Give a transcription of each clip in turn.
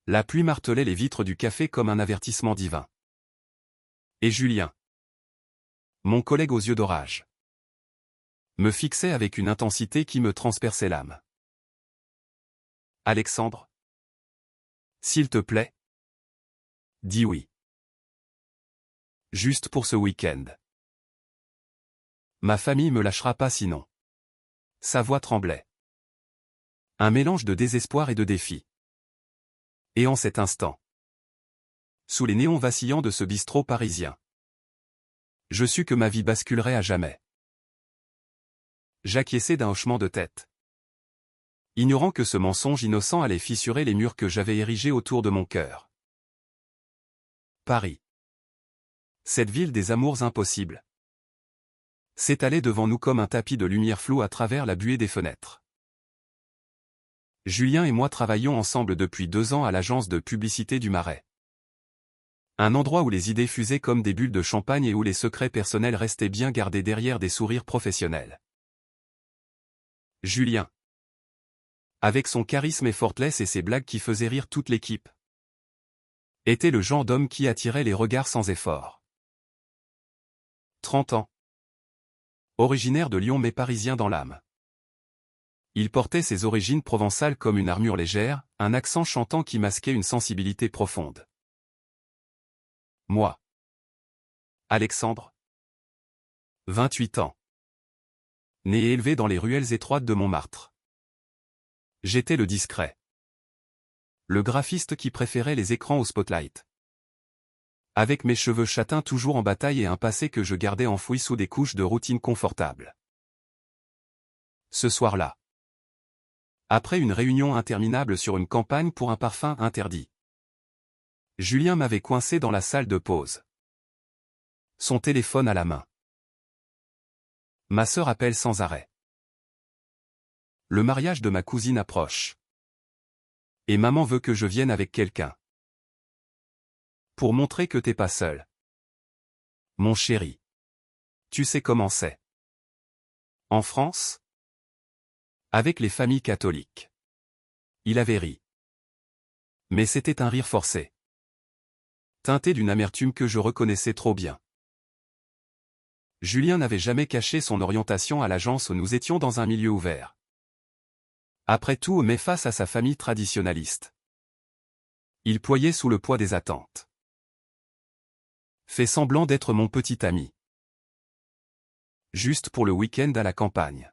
La pluie martelait les vitres du café comme un avertissement divin. Et Julien, mon collègue aux yeux d'orage, me fixait avec une intensité qui me transperçait l'âme. Alexandre, s'il te plaît, dis oui. Juste pour ce week-end. Ma famille me lâchera pas sinon. Sa voix tremblait. Un mélange de désespoir et de défi. Et en cet instant, sous les néons vacillants de ce bistrot parisien, je sus que ma vie basculerait à jamais. J'acquiesçai d'un hochement de tête, ignorant que ce mensonge innocent allait fissurer les murs que j'avais érigés autour de mon cœur. Paris. Cette ville des amours impossibles s'étalait devant nous comme un tapis de lumière floue à travers la buée des fenêtres. Julien et moi travaillions ensemble depuis 2 ans à l'agence de publicité du Marais. Un endroit où les idées fusaient comme des bulles de champagne et où les secrets personnels restaient bien gardés derrière des sourires professionnels. Julien, avec son charisme effortless et ses blagues qui faisaient rire toute l'équipe, était le genre d'homme qui attirait les regards sans effort. 30 ans. Originaire de Lyon mais parisien dans l'âme. Il portait ses origines provençales comme une armure légère, un accent chantant qui masquait une sensibilité profonde. Moi. Alexandre. 28 ans. Né et élevé dans les ruelles étroites de Montmartre. J'étais le discret. Le graphiste qui préférait les écrans au spotlight. Avec mes cheveux châtains toujours en bataille et un passé que je gardais enfoui sous des couches de routine confortable. Ce soir-là, après une réunion interminable sur une campagne pour un parfum interdit, Julien m'avait coincé dans la salle de pause. Son téléphone à la main. Ma sœur appelle sans arrêt. Le mariage de ma cousine approche. Et maman veut que je vienne avec quelqu'un. Pour montrer que t'es pas seul. Mon chéri. Tu sais comment c'est. En France? Avec les familles catholiques. Il avait ri. Mais c'était un rire forcé. Teinté d'une amertume que je reconnaissais trop bien. Julien n'avait jamais caché son orientation à l'agence où nous étions dans un milieu ouvert. Après tout, mais face à sa famille traditionnaliste, il ployait sous le poids des attentes. Fait semblant d'être mon petit ami. Juste pour le week-end à la campagne.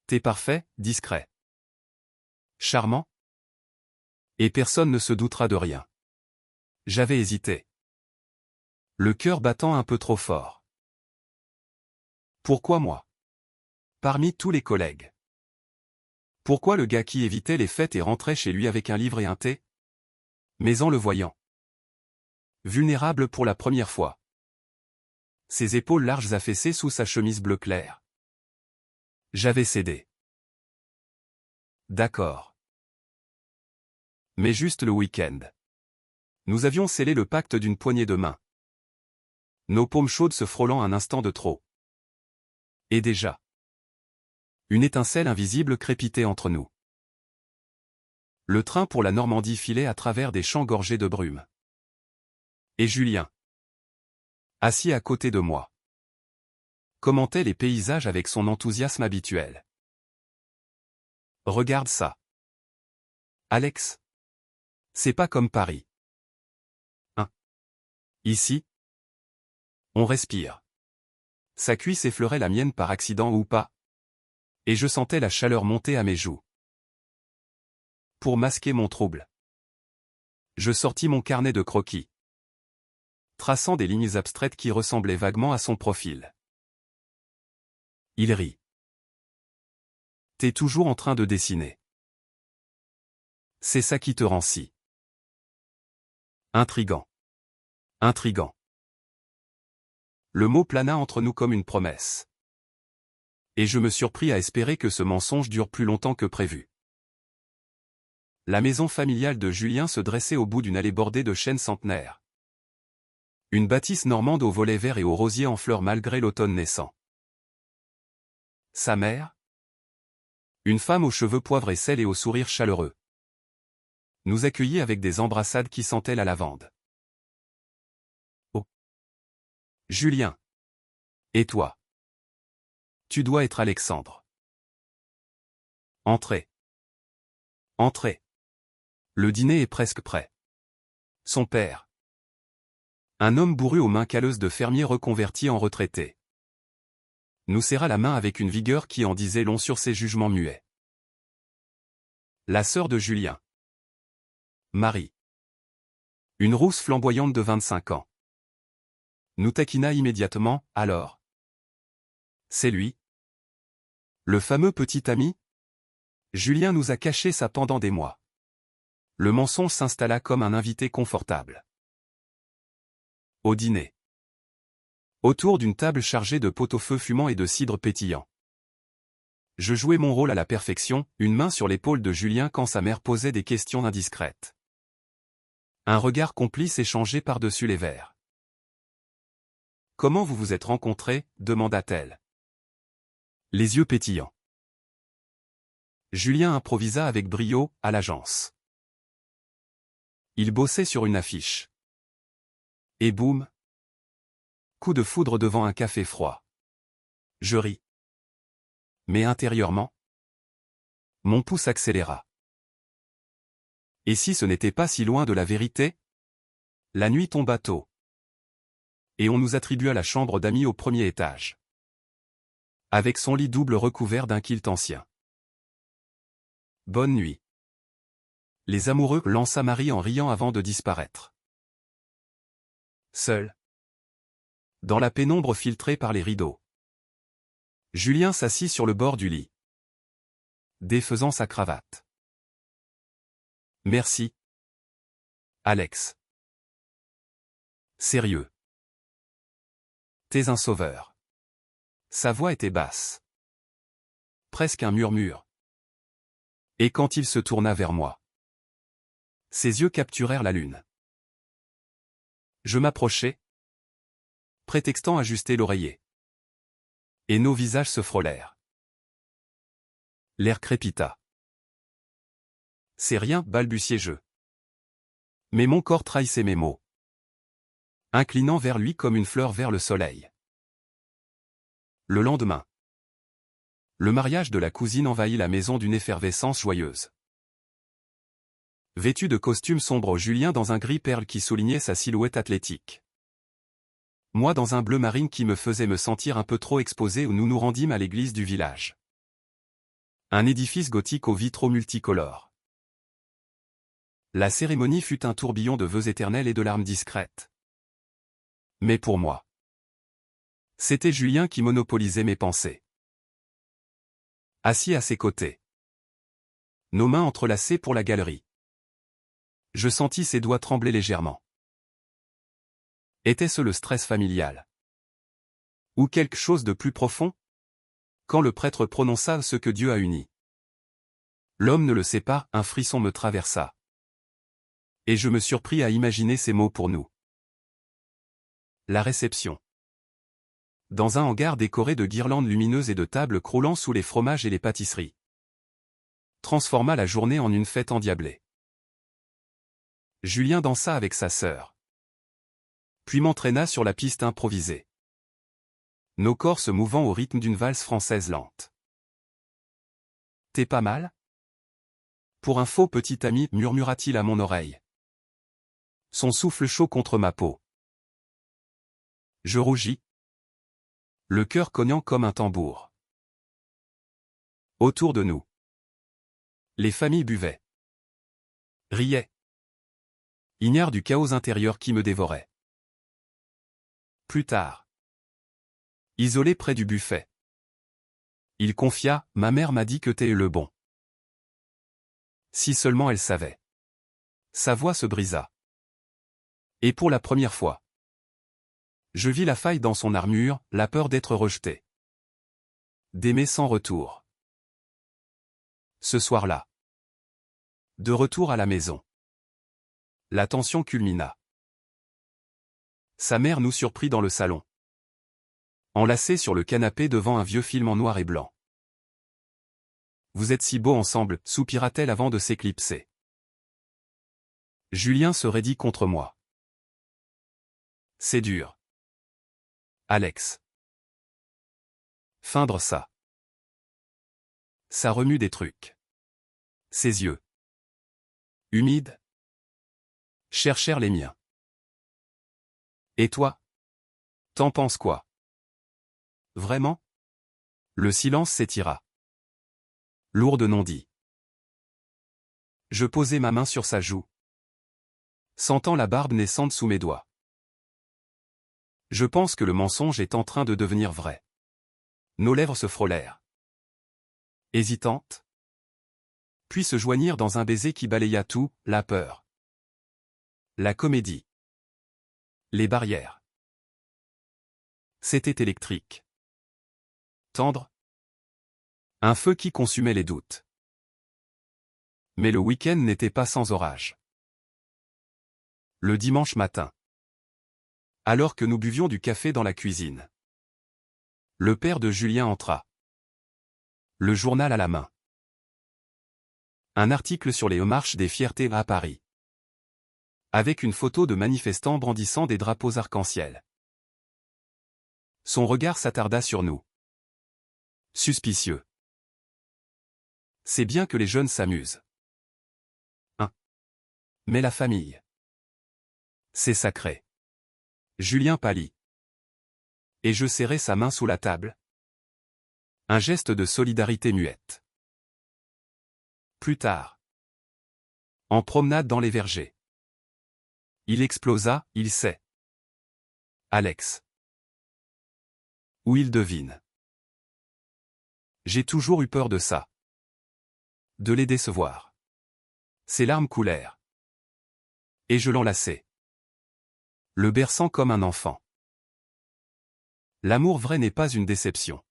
T'es parfait, discret. Charmant. Et personne ne se doutera de rien. J'avais hésité. Le cœur battant un peu trop fort. Pourquoi moi? Parmi tous les collègues. Pourquoi le gars qui évitait les fêtes et rentrait chez lui avec un livre et un thé? Mais en le voyant. Vulnérable pour la première fois. Ses épaules larges affaissées sous sa chemise bleu clair. J'avais cédé. D'accord. Mais juste le week-end. Nous avions scellé le pacte d'une poignée de main. Nos paumes chaudes se frôlant un instant de trop. Et déjà. Une étincelle invisible crépitait entre nous. Le train pour la Normandie filait à travers des champs gorgés de brume. Et Julien, assis à côté de moi, commentait les paysages avec son enthousiasme habituel. Regarde ça. Alex. C'est pas comme Paris. Hein? Ici, on respire. Sa cuisse effleurait la mienne par accident ou pas. Et je sentais la chaleur monter à mes joues. Pour masquer mon trouble, je sortis mon carnet de croquis, traçant des lignes abstraites qui ressemblaient vaguement à son profil. Il rit. T'es toujours en train de dessiner. C'est ça qui te rend si intrigant. Intrigant. Le mot plana entre nous comme une promesse. Et je me surpris à espérer que ce mensonge dure plus longtemps que prévu. La maison familiale de Julien se dressait au bout d'une allée bordée de chênes centenaires. Une bâtisse normande aux volets verts et aux rosiers en fleurs malgré l'automne naissant. Sa mère? Une femme aux cheveux poivre et sel et au sourire chaleureux. nous accueillit avec des embrassades qui sentaient la lavande. Oh. Julien. Et toi? Tu dois être Alexandre. Entrez. Entrez. Le dîner est presque prêt. Son père. Un homme bourru aux mains calleuses de fermier reconverti en retraité. Nous serra la main avec une vigueur qui en disait long sur ses jugements muets. La sœur de Julien. Marie. Une rousse flamboyante de 25 ans. Nous taquina immédiatement, alors. C'est lui. Le fameux petit ami? Julien nous a caché ça pendant des mois. Le mensonge s'installa comme un invité confortable. Au dîner. Autour d'une table chargée de pot-au-feu fumant et de cidre pétillant. Je jouais mon rôle à la perfection, une main sur l'épaule de Julien quand sa mère posait des questions indiscrètes. Un regard complice échangé par-dessus les verres. « Comment vous vous êtes rencontrés ?» demanda-t-elle. Les yeux pétillants. Julien improvisa avec brio, à l'agence. Il bossait sur une affiche. Et boum! Coup de foudre devant un café froid. Je ris. Mais intérieurement, mon pouce accéléra. Et si ce n'était pas si loin de la vérité? La nuit tomba tôt. Et on nous attribua la chambre d'amis au premier étage. Avec son lit double recouvert d'un kilt ancien. Bonne nuit. Les amoureux lança Marie en riant avant de disparaître. Seul. Dans la pénombre filtrée par les rideaux. Julien s'assit sur le bord du lit. Défaisant sa cravate. Merci. Alex. Sérieux. T'es un sauveur. Sa voix était basse. Presque un murmure. Et quand il se tourna vers moi, ses yeux capturèrent la lune. Je m'approchai, prétextant ajuster l'oreiller. Et nos visages se frôlèrent. L'air crépita. C'est rien, balbutiai-je. Mais mon corps trahissait mes mots. Inclinant vers lui comme une fleur vers le soleil. Le lendemain. Le mariage de la cousine envahit la maison d'une effervescence joyeuse. Vêtu de costume sombre, Julien dans un gris perle qui soulignait sa silhouette athlétique. Moi dans un bleu marine qui me faisait me sentir un peu trop exposé, où nous nous rendîmes à l'église du village. Un édifice gothique aux vitraux multicolores. La cérémonie fut un tourbillon de vœux éternels et de larmes discrètes. Mais pour moi, c'était Julien qui monopolisait mes pensées. Assis à ses côtés. Nos mains entrelacées pour la galerie. Je sentis ses doigts trembler légèrement. Était-ce le stress familial? Ou quelque chose de plus profond? Quand le prêtre prononça ce que Dieu a uni. L'homme ne le sait pas, un frisson me traversa. Et je me surpris à imaginer ces mots pour nous. La réception. Dans un hangar décoré de guirlandes lumineuses et de tables croulant sous les fromages et les pâtisseries. Transforma la journée en une fête endiablée. Julien dansa avec sa sœur. Puis m'entraîna sur la piste improvisée. Nos corps se mouvant au rythme d'une valse française lente. T'es pas mal? Pour un faux petit ami, murmura-t-il à mon oreille. Son souffle chaud contre ma peau. Je rougis. Le cœur cognant comme un tambour. Autour de nous. Les familles buvaient. Riaient. Ignares du chaos intérieur qui me dévorait. Plus tard. Isolé près du buffet. Il confia, ma mère m'a dit que t'es le bon. Si seulement elle savait. Sa voix se brisa. Et pour la première fois. Je vis la faille dans son armure, la peur d'être rejeté. D'aimer sans retour. Ce soir-là. De retour à la maison. La tension culmina. Sa mère nous surprit dans le salon. Enlacés sur le canapé devant un vieux film en noir et blanc. Vous êtes si beaux ensemble, soupira-t-elle avant de s'éclipser. Julien se raidit contre moi. C'est dur. Alex. Feindre ça. Ça remue des trucs. Ses yeux. Humides. Cherchèrent les miens. Et toi? T'en penses quoi? Vraiment? Le silence s'étira. Lourd de non-dit. Je posai ma main sur sa joue, sentant la barbe naissante sous mes doigts. Je pense que le mensonge est en train de devenir vrai. Nos lèvres se frôlèrent. Hésitantes. Puis se joignirent dans un baiser qui balaya tout, la peur. La comédie. Les barrières. C'était électrique. Tendre. Un feu qui consumait les doutes. Mais le week-end n'était pas sans orage. Le dimanche matin. Alors que nous buvions du café dans la cuisine. Le père de Julien entra. Le journal à la main. Un article sur les marches des fiertés à Paris. Avec une photo de manifestants brandissant des drapeaux arc-en-ciel. Son regard s'attarda sur nous. Suspicieux. C'est bien que les jeunes s'amusent. Mais la famille. C'est sacré. Julien pâlit. Et je serrai sa main sous la table. Un geste de solidarité muette. Plus tard. En promenade dans les vergers. Il explosa, il sait. Alex. Ou il devine. J'ai toujours eu peur de ça. De les décevoir. Ses larmes coulèrent. Et je l'enlaçai. Le berçant comme un enfant. L'amour vrai n'est pas une déception.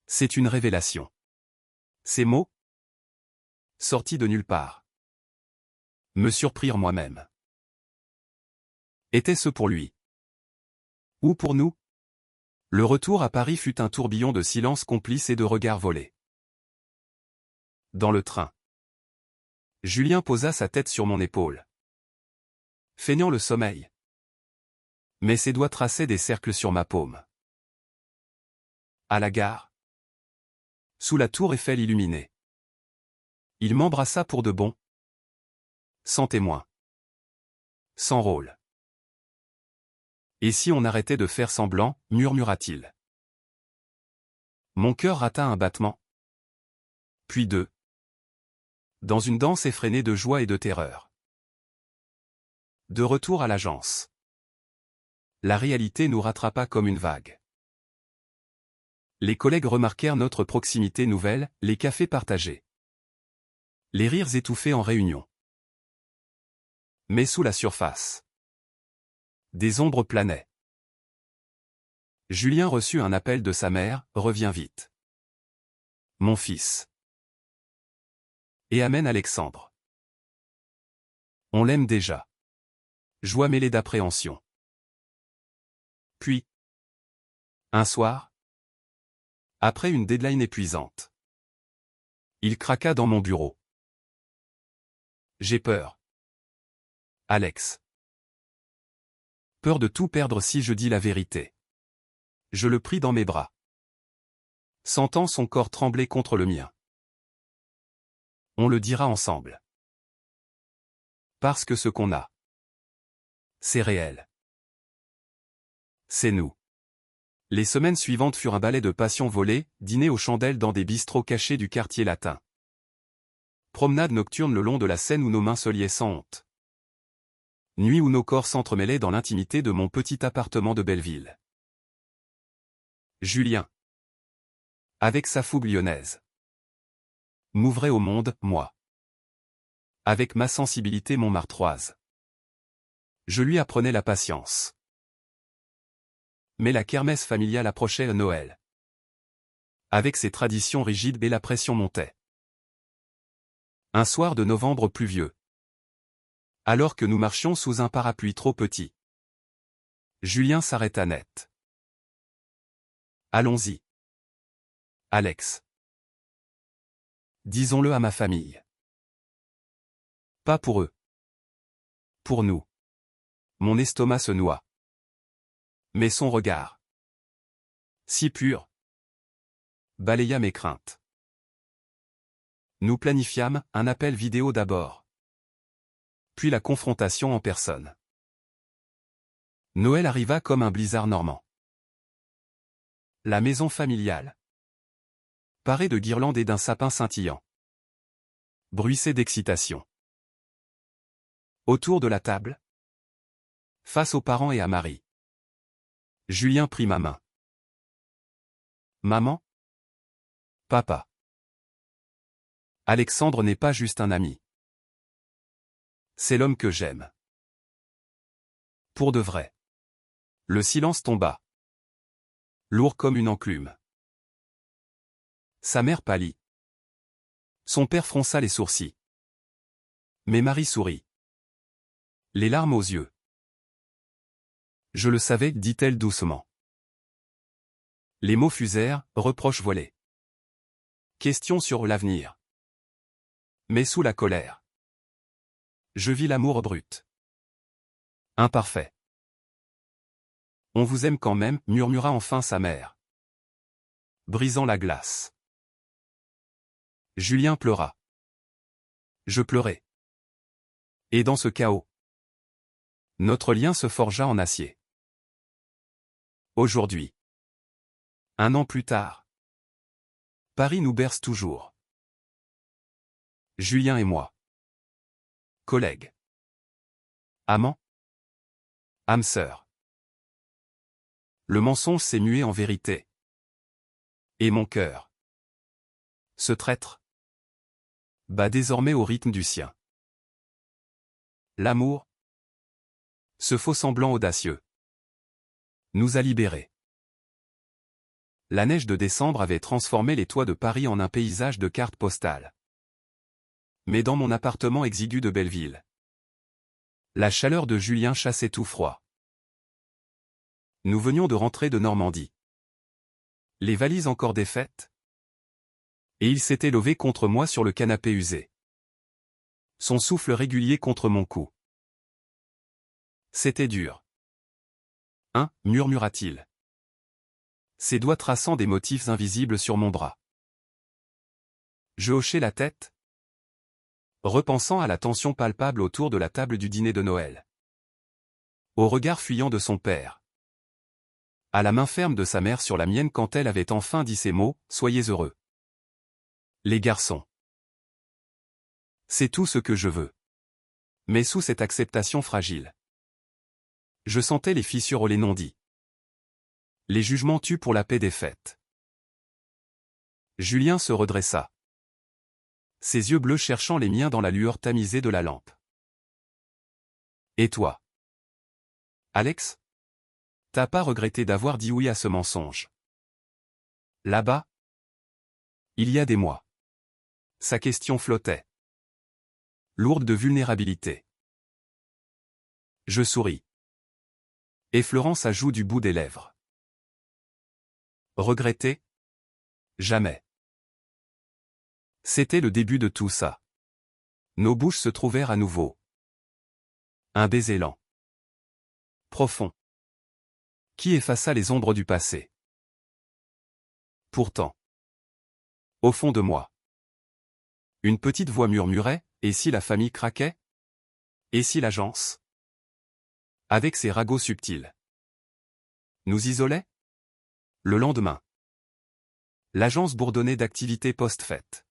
C'est une révélation. Ces mots, sortis de nulle part, me surprirent moi-même. Était-ce pour lui? Ou pour nous? Le retour à Paris fut un tourbillon de silence complice et de regards volés. Dans le train. Julien posa sa tête sur mon épaule. Feignant le sommeil. Mais ses doigts traçaient des cercles sur ma paume. À la gare. Sous la tour Eiffel illuminée. Il m'embrassa pour de bon. Sans témoin. Sans rôle. Et si on arrêtait de faire semblant, murmura-t-il. Mon cœur rata un battement. Puis deux. Dans une danse effrénée de joie et de terreur. De retour à l'agence. La réalité nous rattrapa comme une vague. Les collègues remarquèrent notre proximité nouvelle, les cafés partagés. Les rires étouffés en réunion. Mais sous la surface. Des ombres planaient. Julien reçut un appel de sa mère, reviens vite. Mon fils. Et amène Alexandre. On l'aime déjà. Joie mêlée d'appréhension. Puis. Un soir. Après une deadline épuisante. Il craqua dans mon bureau. J'ai peur. Alex. Peur de tout perdre si je dis la vérité. Je le pris dans mes bras. Sentant son corps trembler contre le mien. On le dira ensemble. Parce que ce qu'on a. C'est réel. C'est nous. Les semaines suivantes furent un ballet de passion volée, dîner aux chandelles dans des bistrots cachés du quartier latin. Promenade nocturne le long de la Seine où nos mains se liaient sans honte. Nuit où nos corps s'entremêlaient dans l'intimité de mon petit appartement de Belleville. Julien. Avec sa fougue lyonnaise. M'ouvrait au monde, moi. Avec ma sensibilité montmartroise. Je lui apprenais la patience. Mais la kermesse familiale approchait à Noël. Avec ses traditions rigides et la pression montait. Un soir de novembre pluvieux. Alors que nous marchions sous un parapluie trop petit. Julien s'arrêta net. Allons-y. Alex. Disons-le à ma famille. Pas pour eux. Pour nous. Mon estomac se noie. Mais son regard, si pur, balaya mes craintes. Nous planifiâmes un appel vidéo d'abord. Puis la confrontation en personne. Noël arriva comme un blizzard normand. La maison familiale, parée de guirlandes et d'un sapin scintillant, bruissait d'excitation. Autour de la table, face aux parents et à Marie, Julien prit ma main. Maman? Papa. Alexandre n'est pas juste un ami. C'est l'homme que j'aime. Pour de vrai. Le silence tomba. Lourd comme une enclume. Sa mère pâlit. Son père fronça les sourcils. Mais Marie sourit. Les larmes aux yeux. Je le savais, dit-elle doucement. Les mots fusèrent, reproches voilés. Questions sur l'avenir. Mais sous la colère, je vis l'amour brut. Imparfait. On vous aime quand même, murmura enfin sa mère, brisant la glace. Julien pleura. Je pleurais. Et dans ce chaos, notre lien se forgea en acier. Aujourd'hui, 1 an plus tard, Paris nous berce toujours. Julien et moi. Collègues. Amants. Âme sœur. Le mensonge s'est mué en vérité. Et mon cœur, ce traître, bat désormais au rythme du sien. L'amour, ce faux semblant audacieux, nous a libérés. La neige de décembre avait transformé les toits de Paris en un paysage de cartes postales. Mais dans mon appartement exigu de Belleville, la chaleur de Julien chassait tout froid. Nous venions de rentrer de Normandie. Les valises encore défaites. Et il s'était levé contre moi sur le canapé usé. Son souffle régulier contre mon cou. C'était dur. Hein, murmura-t-il. Ses doigts traçant des motifs invisibles sur mon bras. Je hochai la tête, repensant à la tension palpable autour de la table du dîner de Noël. Au regard fuyant de son père. À la main ferme de sa mère sur la mienne quand elle avait enfin dit ces mots, « Soyez heureux. » Les garçons. C'est tout ce que je veux. Mais sous cette acceptation fragile, je sentais les fissures les non-dits. Les jugements tuent pour la paix des fêtes. Julien se redressa. Ses yeux bleus cherchant les miens dans la lueur tamisée de la lampe. Et toi, Alex? T'as pas regretté d'avoir dit oui à ce mensonge? Là-bas? Il y a des mois. Sa question flottait. Lourde de vulnérabilité. Je souris. Effleurant sa joue du bout des lèvres. Regretter? Jamais. C'était le début de tout ça. Nos bouches se trouvèrent à nouveau. Un baiser lent. Profond. Qui effaça les ombres du passé. Pourtant, au fond de moi, une petite voix murmurait, et si la famille craquait? Et si l'agence, avec ses ragots subtils, nous isolait? Le lendemain, l'agence bourdonnait d'activités post-fête.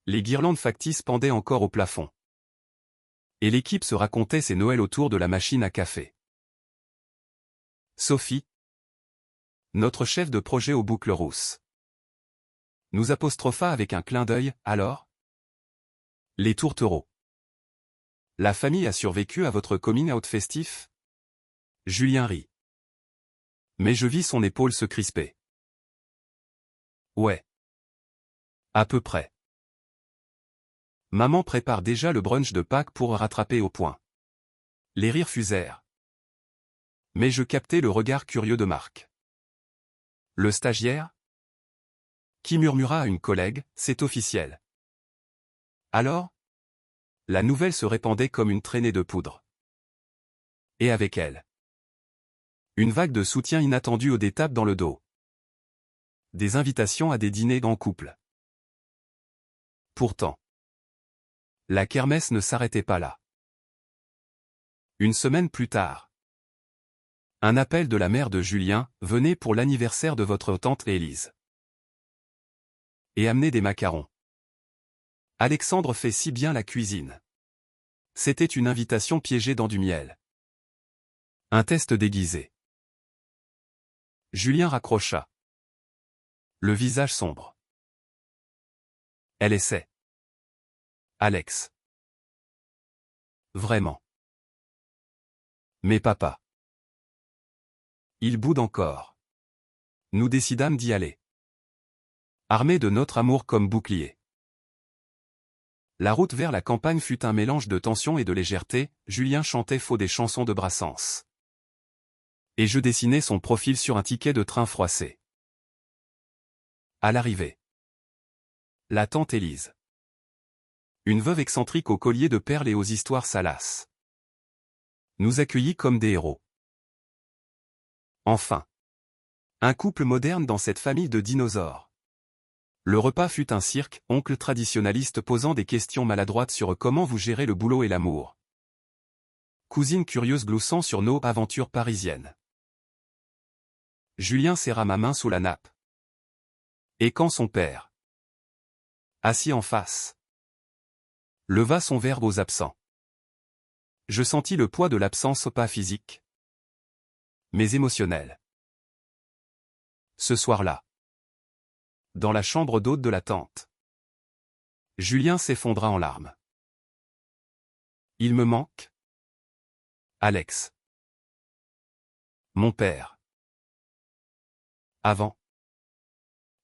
Les guirlandes factices pendaient encore au plafond. Et l'équipe se racontait ses Noëls autour de la machine à café. Sophie, notre chef de projet aux boucles rousses, nous apostropha avec un clin d'œil, alors? Les tourtereaux. La famille a survécu à votre coming out festif? Julien rit. Mais je vis son épaule se crisper. Ouais. À peu près. Maman prépare déjà le brunch de Pâques pour rattraper au point. Les rires fusèrent. Mais je captai le regard curieux de Marc. Le stagiaire? Qui murmura à une collègue, c'est officiel. Alors? La nouvelle se répandait comme une traînée de poudre. Et avec elle, une vague de soutien inattendu ou des tapes dans le dos. Des invitations à des dîners en couple. Pourtant, la kermesse ne s'arrêtait pas là. Une semaine plus tard, un appel de la mère de Julien, venez pour l'anniversaire de votre tante Élise. Et amenez des macarons. Alexandre fait si bien la cuisine. C'était une invitation piégée dans du miel. Un test déguisé. Julien raccrocha. Le visage sombre. Elle essaie. Alex. Vraiment. Mais papa. Il boude encore. Nous décidâmes d'y aller. Armés de notre amour comme bouclier. La route vers la campagne fut un mélange de tension et de légèreté, Julien chantait faux des chansons de Brassens. Et je dessinais son profil sur un ticket de train froissé. À l'arrivée. La tante Élise. Une veuve excentrique au collier de perles et aux histoires salaces. Nous accueillit comme des héros. Enfin. Un couple moderne dans cette famille de dinosaures. Le repas fut un cirque, oncle traditionnaliste posant des questions maladroites sur comment vous gérez le boulot et l'amour. Cousine curieuse gloussant sur nos aventures parisiennes. Julien serra ma main sous la nappe. Et quand son père, assis en face, leva son verre aux absents. Je sentis le poids de l'absence pas physique, mais émotionnelle. Ce soir-là, dans la chambre d'hôte de la tante, Julien s'effondra en larmes. Il me manque, Alex. Mon père. Avant,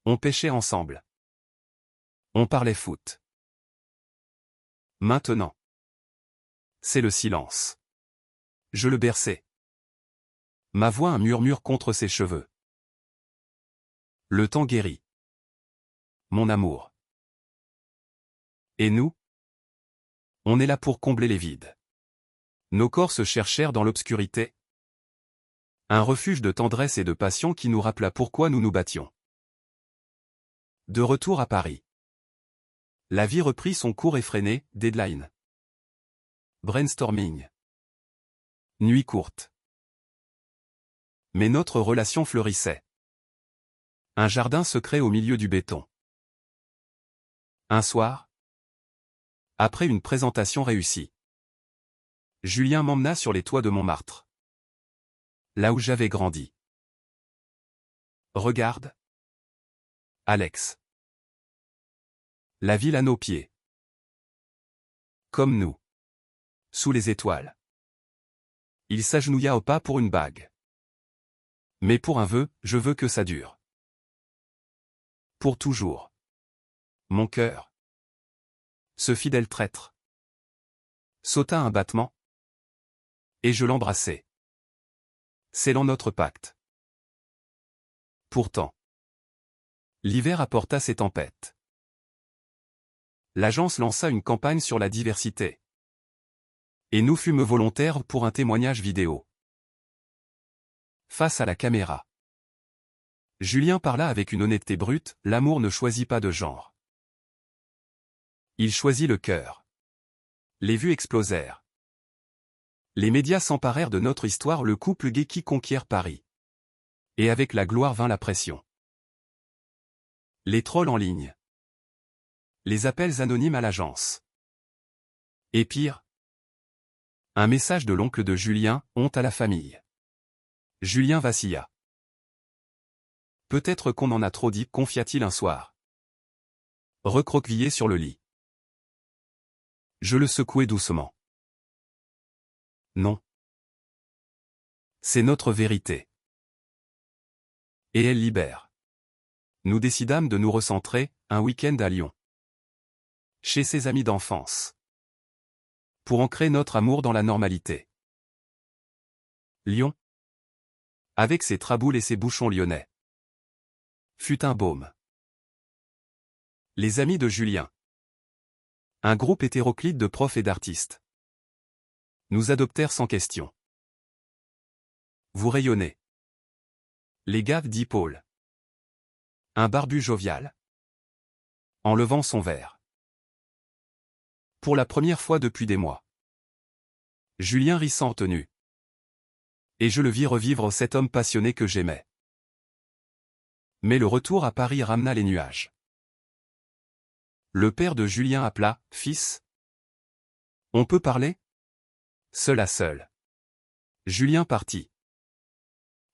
on pêchait ensemble. On parlait foot. Maintenant, c'est le silence. Je le berçais. Ma voix un murmure contre ses cheveux. Le temps guérit. Mon amour. Et nous? On est là pour combler les vides. Nos corps se cherchèrent dans l'obscurité. Un refuge de tendresse et de passion qui nous rappela pourquoi nous nous battions. De retour à Paris. La vie reprit son cours effréné, deadline. Brainstorming. Nuit courte. Mais notre relation fleurissait. Un jardin secret au milieu du béton. Un soir, après une présentation réussie, Julien m'emmena sur les toits de Montmartre. Là où j'avais grandi. Regarde, Alex. La ville à nos pieds. Comme nous. Sous les étoiles. Il s'agenouilla au pas pour une bague. Mais pour un vœu, je veux que ça dure. Pour toujours. Mon cœur. Ce fidèle traître. Sauta un battement. Et je l'embrassai. Scellant notre pacte. Pourtant. L'hiver apporta ses tempêtes. L'agence lança une campagne sur la diversité. Et nous fûmes volontaires pour un témoignage vidéo. Face à la caméra. Julien parla avec une honnêteté brute, l'amour ne choisit pas de genre. Il choisit le cœur. Les vues explosèrent. Les médias s'emparèrent de notre histoire, le couple gay qui conquiert Paris. Et avec la gloire vint la pression. Les trolls en ligne. Les appels anonymes à l'agence. Et pire. Un message de l'oncle de Julien, honte à la famille. Julien vacilla. Peut-être qu'on en a trop dit, confia-t-il un soir. Recroquevillé sur le lit. Je le secouai doucement. Non. C'est notre vérité. Et elle libère. Nous décidâmes de nous recentrer, un week-end à Lyon. Chez ses amis d'enfance. Pour ancrer notre amour dans la normalité. Lyon. Avec ses traboules et ses bouchons lyonnais. Fut un baume. Les amis de Julien. Un groupe hétéroclite de profs et d'artistes nous adoptèrent sans question. Vous rayonnez. Les gars, dit Paul. Un barbu jovial. En levant son verre. Pour la première fois depuis des mois. Julien rit sans retenue. Et je le vis revivre cet homme passionné que j'aimais. Mais le retour à Paris ramena les nuages. Le père de Julien appela, « Fils, on peut parler ?» Seul à seul. Julien partit.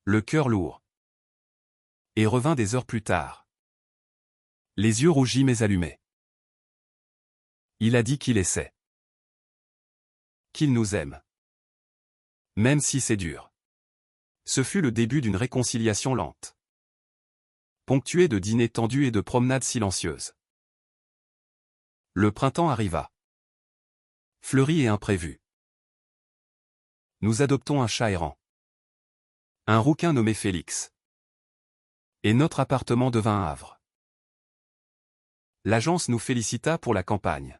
Le cœur lourd. Et revint des heures plus tard. Les yeux rougis mais allumés. Il a dit qu'il essaie. Qu'il nous aime. Même si c'est dur. Ce fut le début d'une réconciliation lente. Ponctuée de dîners tendus et de promenades silencieuses. Le printemps arriva. Fleuri et imprévu. Nous adoptons un chat errant. Un rouquin nommé Félix. Et notre appartement devint un havre. L'agence nous félicita pour la campagne.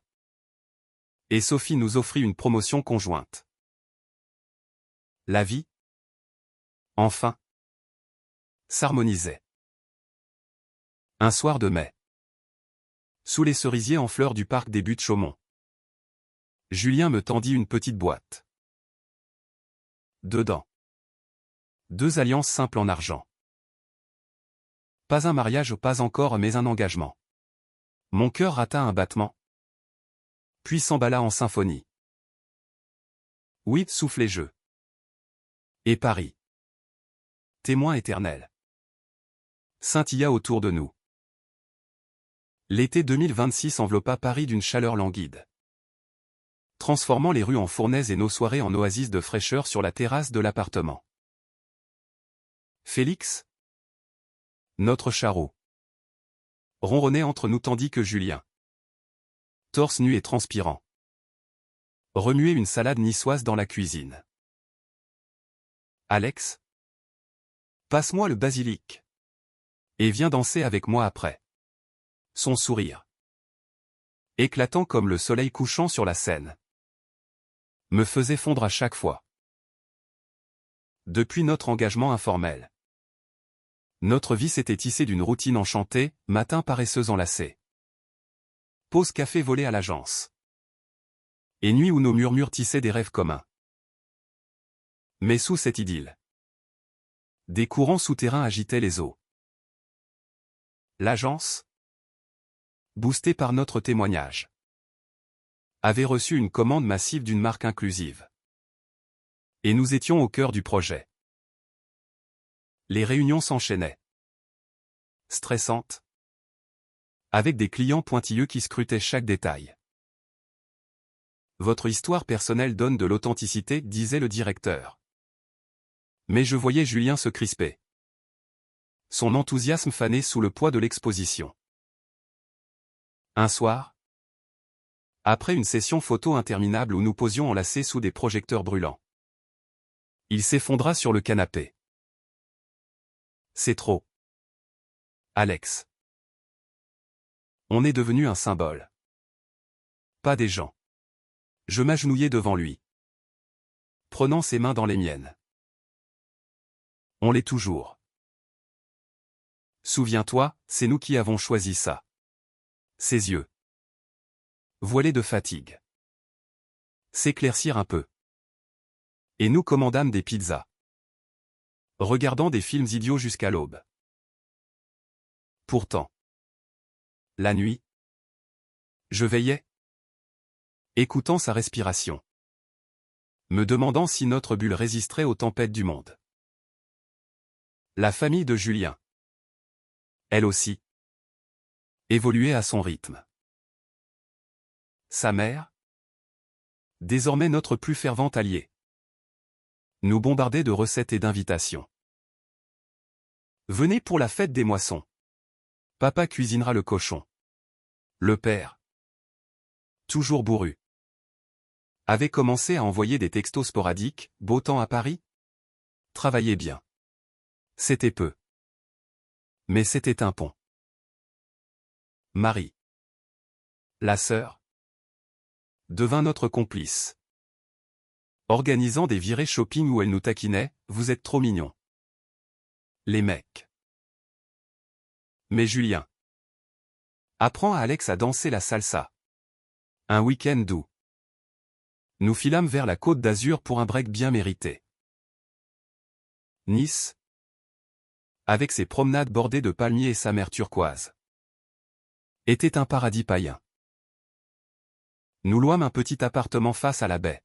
Et Sophie nous offrit une promotion conjointe. La vie, enfin, s'harmonisait. Un soir de mai. Sous les cerisiers en fleurs du parc des Buttes-Chaumont. Julien me tendit une petite boîte. Dedans. 2 alliances simples en argent. Pas un mariage, pas encore, mais un engagement. Mon cœur rata un battement. Puis s'emballa en symphonie. Oui, soufflez je. Et Paris. Témoin éternel. Scintilla autour de nous. L'été 2026 enveloppa Paris d'une chaleur languide. Transformant les rues en fournaises et nos soirées en oasis de fraîcheur sur la terrasse de l'appartement. Félix, notre charreau, ronronnait entre nous tandis que Julien, torse nu et transpirant, remuait une salade niçoise dans la cuisine. Alex, passe-moi le basilic. Et viens danser avec moi après. Son sourire, éclatant comme le soleil couchant sur la Seine, me faisait fondre à chaque fois. Depuis notre engagement informel, notre vie s'était tissée d'une routine enchantée, matin paresseuse enlacée. Pause café volée à l'agence. Et nuit où nos murmures tissaient des rêves communs. Mais sous cette idylle, des courants souterrains agitaient les eaux. L'agence, boostée par notre témoignage, avait reçu une commande massive d'une marque inclusive. Et nous étions au cœur du projet. Les réunions s'enchaînaient. Stressantes. Avec des clients pointilleux qui scrutaient chaque détail. Votre histoire personnelle donne de l'authenticité, disait le directeur. Mais je voyais Julien se crisper. Son enthousiasme fané sous le poids de l'exposition. Un soir, après une session photo interminable où nous posions enlacés sous des projecteurs brûlants, il s'effondra sur le canapé. C'est trop. Alex. On est devenu un symbole. Pas des gens. Je m'agenouillai devant lui, prenant ses mains dans les miennes. On l'est toujours. Souviens-toi, c'est nous qui avons choisi ça. Ses yeux, voilés de fatigue, s'éclaircirent un peu. Et nous commandâmes des pizzas, regardant des films idiots jusqu'à l'aube. Pourtant, la nuit, je veillais, écoutant sa respiration, me demandant si notre bulle résisterait aux tempêtes du monde. La famille de Julien, elle aussi, évoluait à son rythme. Sa mère, désormais notre plus fervente alliée, nous bombardait de recettes et d'invitations. Venez pour la fête des moissons. Papa cuisinera le cochon. Le père, toujours bourru, avait commencé à envoyer des textos sporadiques. Beau temps à Paris? Travaillez bien. C'était peu. Mais c'était un pont. Marie, la sœur, devint notre complice. Organisant des virées shopping où elle nous taquinait, vous êtes trop mignons. Les mecs. Mais Julien. Apprends à Alex à danser la salsa. Un week-end doux. Nous filâmes vers la Côte d'Azur pour un break bien mérité. Nice. Avec ses promenades bordées de palmiers et sa mer turquoise. Était un paradis païen. Nous louâmes un petit appartement face à la baie.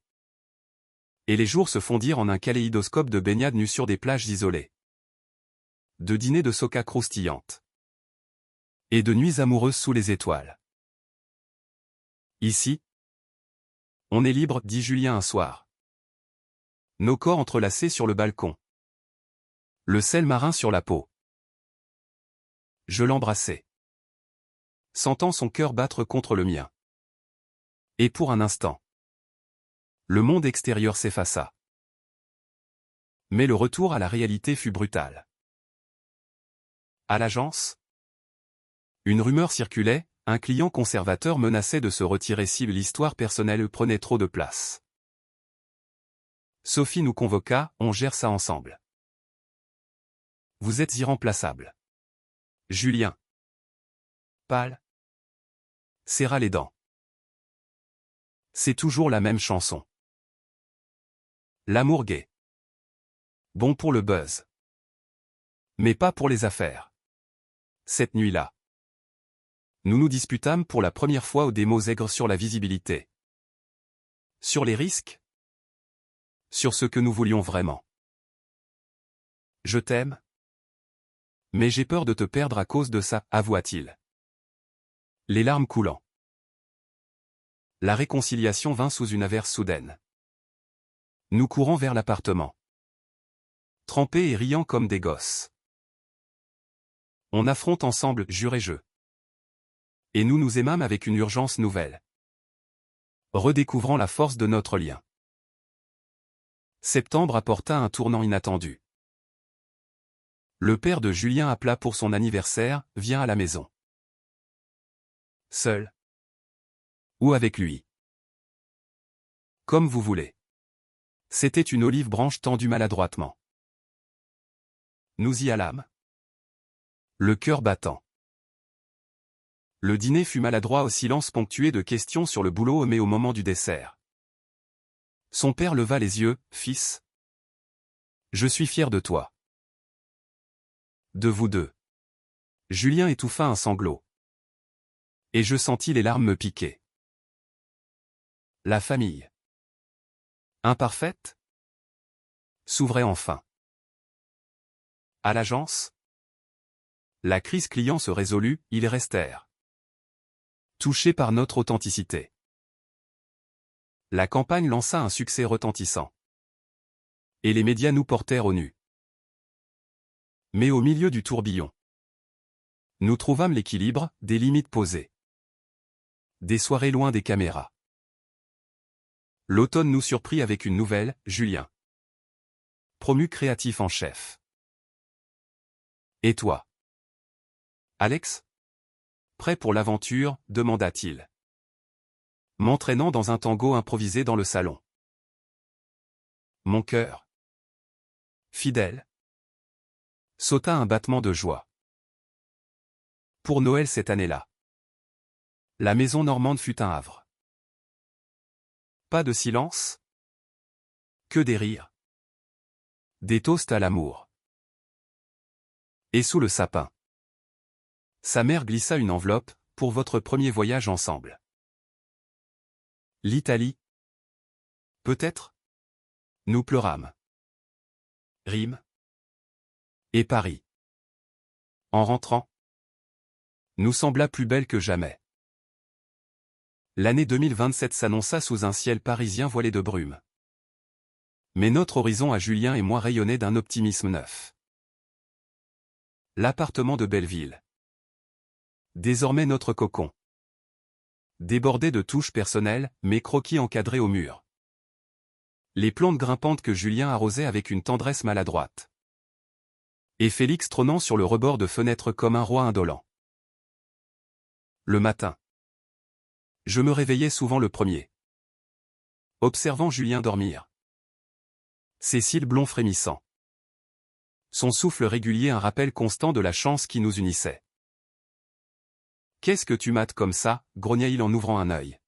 Et les jours se fondirent en un kaléidoscope de baignade nus sur des plages isolées. De dîners de soca croustillantes. Et de nuits amoureuses sous les étoiles. Ici, on est libre, dit Julien un soir. Nos corps entrelacés sur le balcon. Le sel marin sur la peau. Je l'embrassai. Sentant son cœur battre contre le mien. Et pour un instant, le monde extérieur s'effaça. Mais le retour à la réalité fut brutal. À l'agence, une rumeur circulait, un client conservateur menaçait de se retirer si l'histoire personnelle prenait trop de place. Sophie nous convoqua, on gère ça ensemble. Vous êtes irremplaçable. Julien. Pâle. Serra les dents. C'est toujours la même chanson. L'amour gai. Bon pour le buzz. Mais pas pour les affaires. Cette nuit-là, nous nous disputâmes pour la première fois aux démos aigres sur la visibilité. Sur les risques. Sur ce que nous voulions vraiment. Je t'aime. Mais j'ai peur de te perdre à cause de ça, avoua-t-il. Les larmes coulant. La réconciliation vint sous une averse soudaine. Nous courons vers l'appartement. Trempés et riant comme des gosses. On affronte ensemble, jurai-je. Et nous nous aimâmes avec une urgence nouvelle. Redécouvrant la force de notre lien. Septembre apporta un tournant inattendu. Le père de Julien appela pour son anniversaire, viens à la maison. Seul. Ou avec lui. Comme vous voulez. C'était une olive branche tendue maladroitement. Nous y allâmes. Le cœur battant. Le dîner fut maladroit au silence ponctué de questions sur le boulot mais au moment du dessert. Son père leva les yeux, fils. Je suis fier de toi. De vous deux. Julien étouffa un sanglot. Et je sentis les larmes me piquer. La famille. Imparfaite? S'ouvrait enfin. À l'agence? La crise client se résolut, ils restèrent. Touchés par notre authenticité. La campagne lança un succès retentissant. Et les médias nous portèrent au nu. Mais au milieu du tourbillon, nous trouvâmes l'équilibre, des limites posées. Des soirées loin des caméras. L'automne nous surprit avec une nouvelle, Julien. Promu créatif en chef. Et toi? Alex? Prêt pour l'aventure, demanda-t-il. M'entraînant dans un tango improvisé dans le salon. Mon cœur. Fidèle. Sauta un battement de joie. Pour Noël cette année-là. La maison normande fut un havre. Pas de silence. Que des rires. Des toasts à l'amour. Et sous le sapin. Sa mère glissa une enveloppe, pour votre premier voyage ensemble. L'Italie? Peut-être? Nous pleurâmes. Rime. Et Paris. En rentrant, nous sembla plus belle que jamais. L'année 2027 s'annonça sous un ciel parisien voilé de brume. Mais notre horizon à Julien et moi rayonnait d'un optimisme neuf. L'appartement de Belleville. Désormais notre cocon. Débordé de touches personnelles, mais croquis encadrés au mur. Les plantes grimpantes que Julien arrosait avec une tendresse maladroite. Et Félix trônant sur le rebord de fenêtre comme un roi indolent. Le matin. Je me réveillais souvent le premier. observant Julien dormir. Ses cils blonds frémissant. Son souffle régulier un rappel constant de la chance qui nous unissait. « Qu'est-ce que tu mates comme ça » grogna-t-il en ouvrant un œil.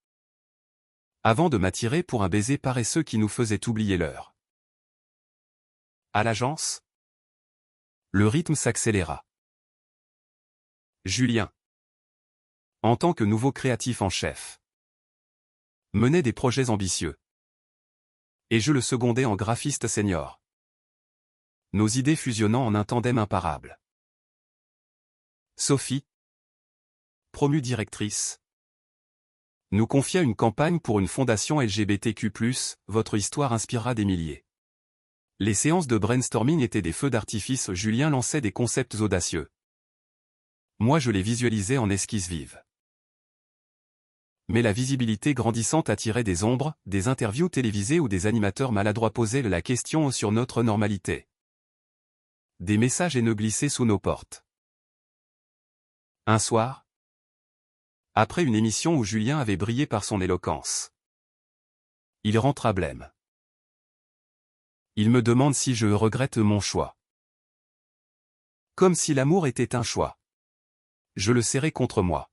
Avant de m'attirer pour un baiser paresseux qui nous faisait oublier l'heure. À l'agence, le rythme s'accéléra. Julien, en tant que nouveau créatif en chef, menait des projets ambitieux. Et je le secondais en graphiste senior. Nos idées fusionnant en un tandem imparable. Sophie, promue directrice, nous confia une campagne pour une fondation LGBTQ+, votre histoire inspirera des milliers. Les séances de brainstorming étaient des feux d'artifice, Julien lançait des concepts audacieux. Moi je les visualisais en esquisses vives. Mais la visibilité grandissante attirait des ombres, des interviews télévisées où des animateurs maladroits posaient la question sur notre normalité. Des messages haineux glissaient sous nos portes. Un soir, après une émission où Julien avait brillé par son éloquence, il rentra blême. Il me demande si je regrette mon choix. Comme si l'amour était un choix. Je le serrai contre moi,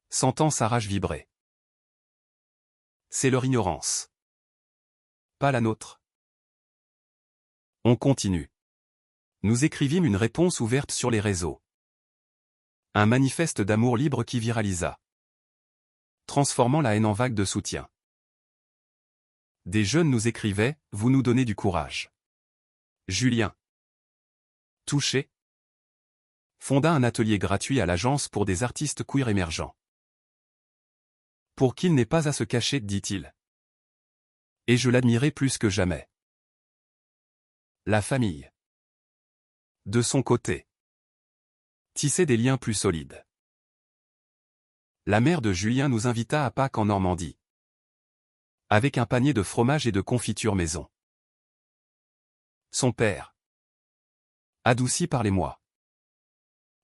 sentant sa rage vibrer. C'est leur ignorance, pas la nôtre. On continue. Nous écrivîmes une réponse ouverte sur les réseaux. Un manifeste d'amour libre qui viralisa, transformant la haine en vague de soutien. Des jeunes nous écrivaient, vous nous donnez du courage. Julien, touché, fonda un atelier gratuit à l'agence pour des artistes queer émergents. Pour qu'il n'ait pas à se cacher, dit-il. Et je l'admirais plus que jamais. La famille, de son côté, tissait des liens plus solides. La mère de Julien nous invita à Pâques en Normandie, avec un panier de fromage et de confiture maison. Son père, adouci par les mois,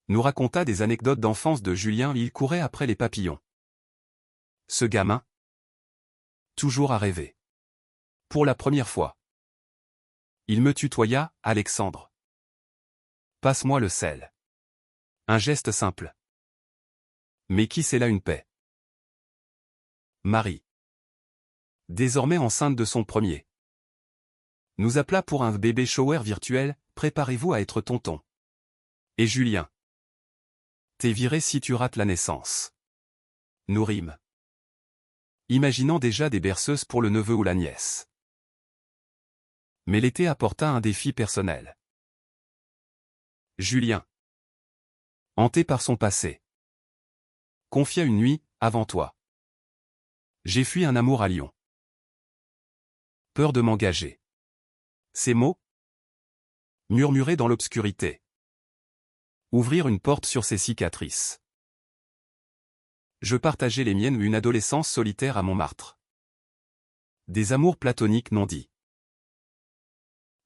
nous raconta des anecdotes d'enfance de Julien. Il courait après les papillons. Ce gamin, toujours à rêver. Pour la première fois, il me tutoya, Alexandre. Passe-moi le sel. Un geste simple. Mais qui c'est là une paix? Marie, désormais enceinte de son premier, nous appela pour un bébé shower virtuel, préparez-vous à être tonton. Et Julien, t'es viré si tu rates la naissance. Nous rîmes, imaginant déjà des berceuses pour le neveu ou la nièce. Mais l'été apporta un défi personnel. Julien, hanté par son passé, confia une nuit, avant toi. J'ai fui un amour à Lyon. Peur de m'engager. Ces mots, murmurés dans l'obscurité, ouvrirent une porte sur ses cicatrices. Je partageais les miennes, une adolescence solitaire à Montmartre. Des amours platoniques non dits.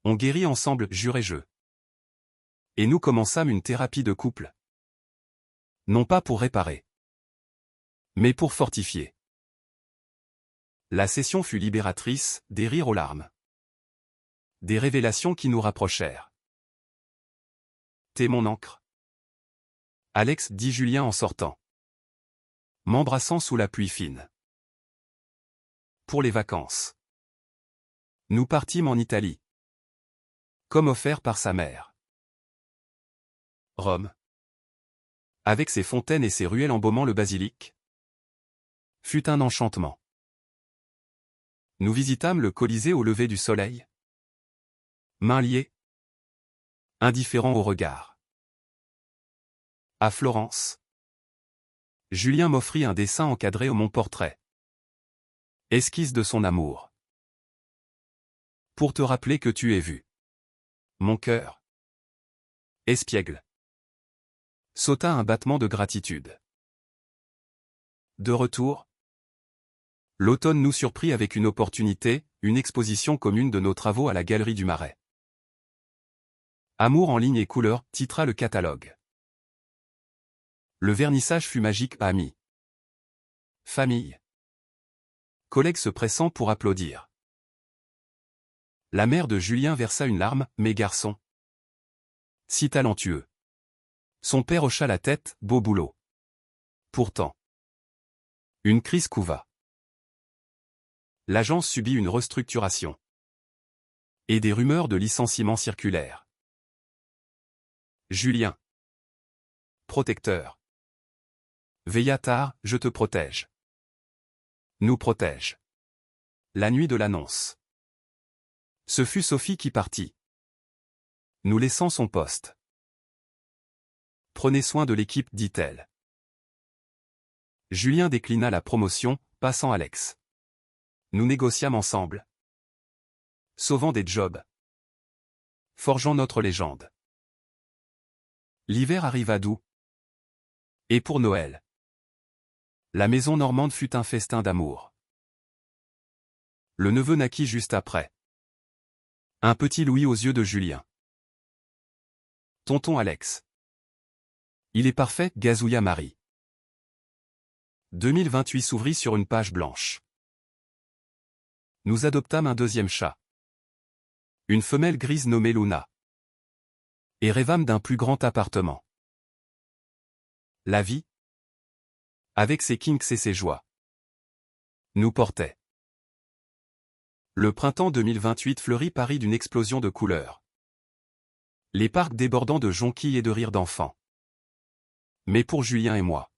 On guérit ensemble, jurai-je. Et nous commençâmes une thérapie de couple. Non pas pour réparer, mais pour fortifier. La session fut libératrice, des rires aux larmes. Des révélations qui nous rapprochèrent. T'es mon encre, Alex, dit Julien en sortant, m'embrassant sous la pluie fine. Pour les vacances, nous partîmes en Italie, comme offert par sa mère. Rome, avec ses fontaines et ses ruelles embaumant le basilic, fut un enchantement. Nous visitâmes le Colisée au lever du soleil, mains liées, indifférents au regard. À Florence, Julien m'offrit un dessin encadré au mon portrait. Esquisse de son amour. Pour te rappeler que tu es vu. Mon cœur, espiègle, sauta un battement de gratitude. De retour, l'automne nous surprit avec une opportunité, une exposition commune de nos travaux à la Galerie du Marais. Amour en ligne et couleurs, titra le catalogue. Le vernissage fut magique, amis. Famille. collègues se pressant pour applaudir. La mère de Julien versa une larme, mais garçon. Si talentueux. Son père hocha la tête, beau boulot. Pourtant. Une crise couva. L'agence subit une restructuration. Et des rumeurs de licenciement circulèrent. Julien. Protecteur. Veillatard, je te protège. Nous protège. La nuit de l'annonce. Ce fut Sophie qui partit, nous laissant son poste. Prenez soin de l'équipe, dit-elle. Julien déclina la promotion, passant Alex. Nous négociâmes ensemble. Sauvant des jobs. Forgeant notre légende. L'hiver arriva doux. Et pour Noël. La maison normande fut un festin d'amour. Le neveu naquit juste après. Un petit Louis aux yeux de Julien. Tonton Alex. Il est parfait, gazouilla Marie. 2028 s'ouvrit sur une page blanche. Nous adoptâmes un deuxième chat. Une femelle grise nommée Luna. Et rêvâmes d'un plus grand appartement. La vie, avec ses kinks et ses joies, nous portait. Le printemps 2028 fleurit Paris d'une explosion de couleurs. Les parcs débordant de jonquilles et de rires d'enfants. Mais pour Julien et moi,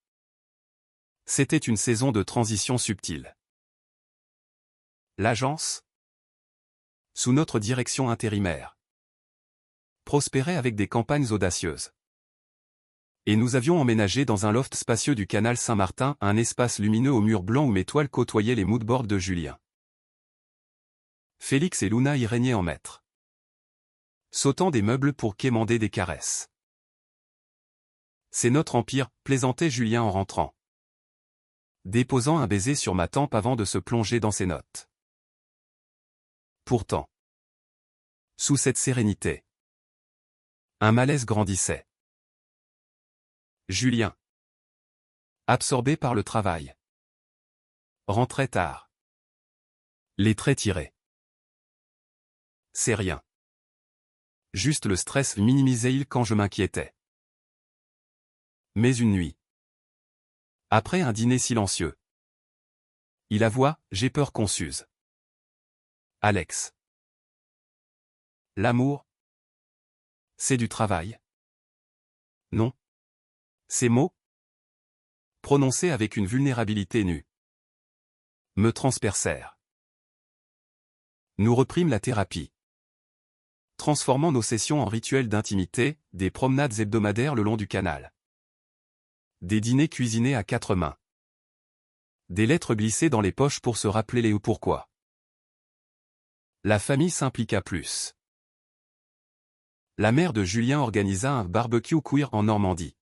c'était une saison de transition subtile. L'agence, sous notre direction intérimaire, prospérait avec des campagnes audacieuses. Et nous avions emménagé dans un loft spacieux du canal Saint-Martin, un espace lumineux aux murs blancs où mes toiles côtoyaient les moodboards de Julien. Félix et Luna y régnaient en maîtres. Sautant des meubles pour quémander des caresses. C'est notre empire, plaisantait Julien en rentrant. Déposant un baiser sur ma tempe avant de se plonger dans ses notes. Pourtant, sous cette sérénité, un malaise grandissait. Julien, absorbé par le travail, rentrait tard. Les traits tirés. C'est rien. Juste le stress, minimisait-il quand je m'inquiétais. Mais une nuit. Après un dîner silencieux. Il avoua, j'ai peur qu'on s'use. Alex. L'amour, c'est du travail. Non. Ces mots, prononcés avec une vulnérabilité nue, me transpercèrent. Nous reprîmes la thérapie. Transformant nos sessions en rituels d'intimité, des promenades hebdomadaires le long du canal. Des dîners cuisinés à quatre mains. Des lettres glissées dans les poches pour se rappeler les ou pourquoi. La famille s'impliqua plus. La mère de Julien organisa un barbecue queer en Normandie.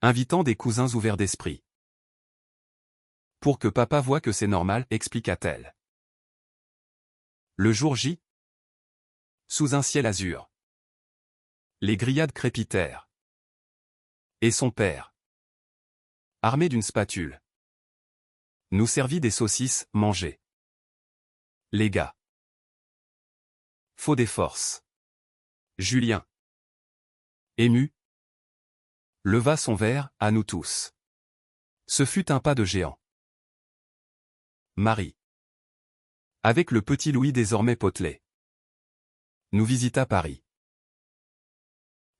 Invitant des cousins ouverts d'esprit. Pour que papa voie que c'est normal, expliqua-t-elle. Le jour J. Sous un ciel azur. Les grillades crépitèrent. Et son père, armé d'une spatule, nous servit des saucisses, mangées. Les gars. Faut des forces. Julien, ému, leva son verre, à nous tous. Ce fut un pas de géant. Marie, avec le petit Louis désormais potelé, nous visita Paris.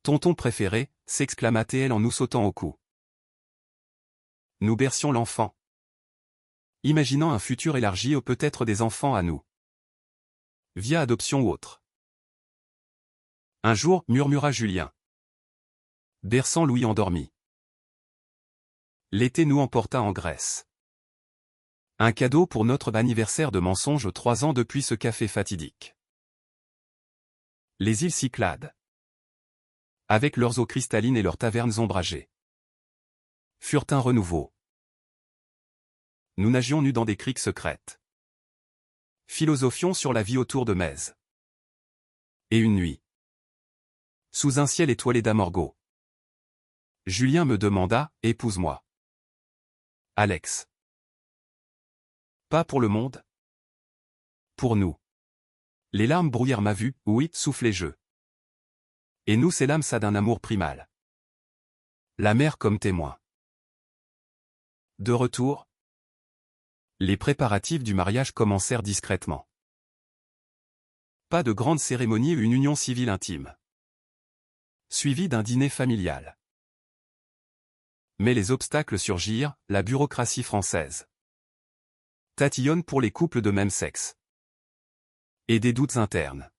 Tonton préféré, s'exclama-t-elle en nous sautant au cou. Nous bercions l'enfant, imaginant un futur élargi aux peut-être des enfants à nous. Via adoption ou autre. Un jour, murmura Julien, berçant Louis endormi. L'été nous emporta en Grèce. Un cadeau pour notre anniversaire de mensonge, 3 ans depuis ce café fatidique. Les îles Cyclades, avec leurs eaux cristallines et leurs tavernes ombragées, furent un renouveau. Nous nagions nus dans des criques secrètes. Philosophions sur la vie autour de Metz. Et une nuit, sous un ciel étoilé d'Amorgos, Julien me demanda, épouse-moi. Alex. Pas pour le monde. Pour nous. Les larmes brouillèrent ma vue, oui, soufflait je. Et nous c'est l'âme ça d'un amour primal. La mère comme témoin. De retour. Les préparatifs du mariage commencèrent discrètement. Pas de grande cérémonie, une union civile intime. Suivie d'un dîner familial. Mais les obstacles surgirent, la bureaucratie française tatillonne pour les couples de même sexe. Et des doutes internes.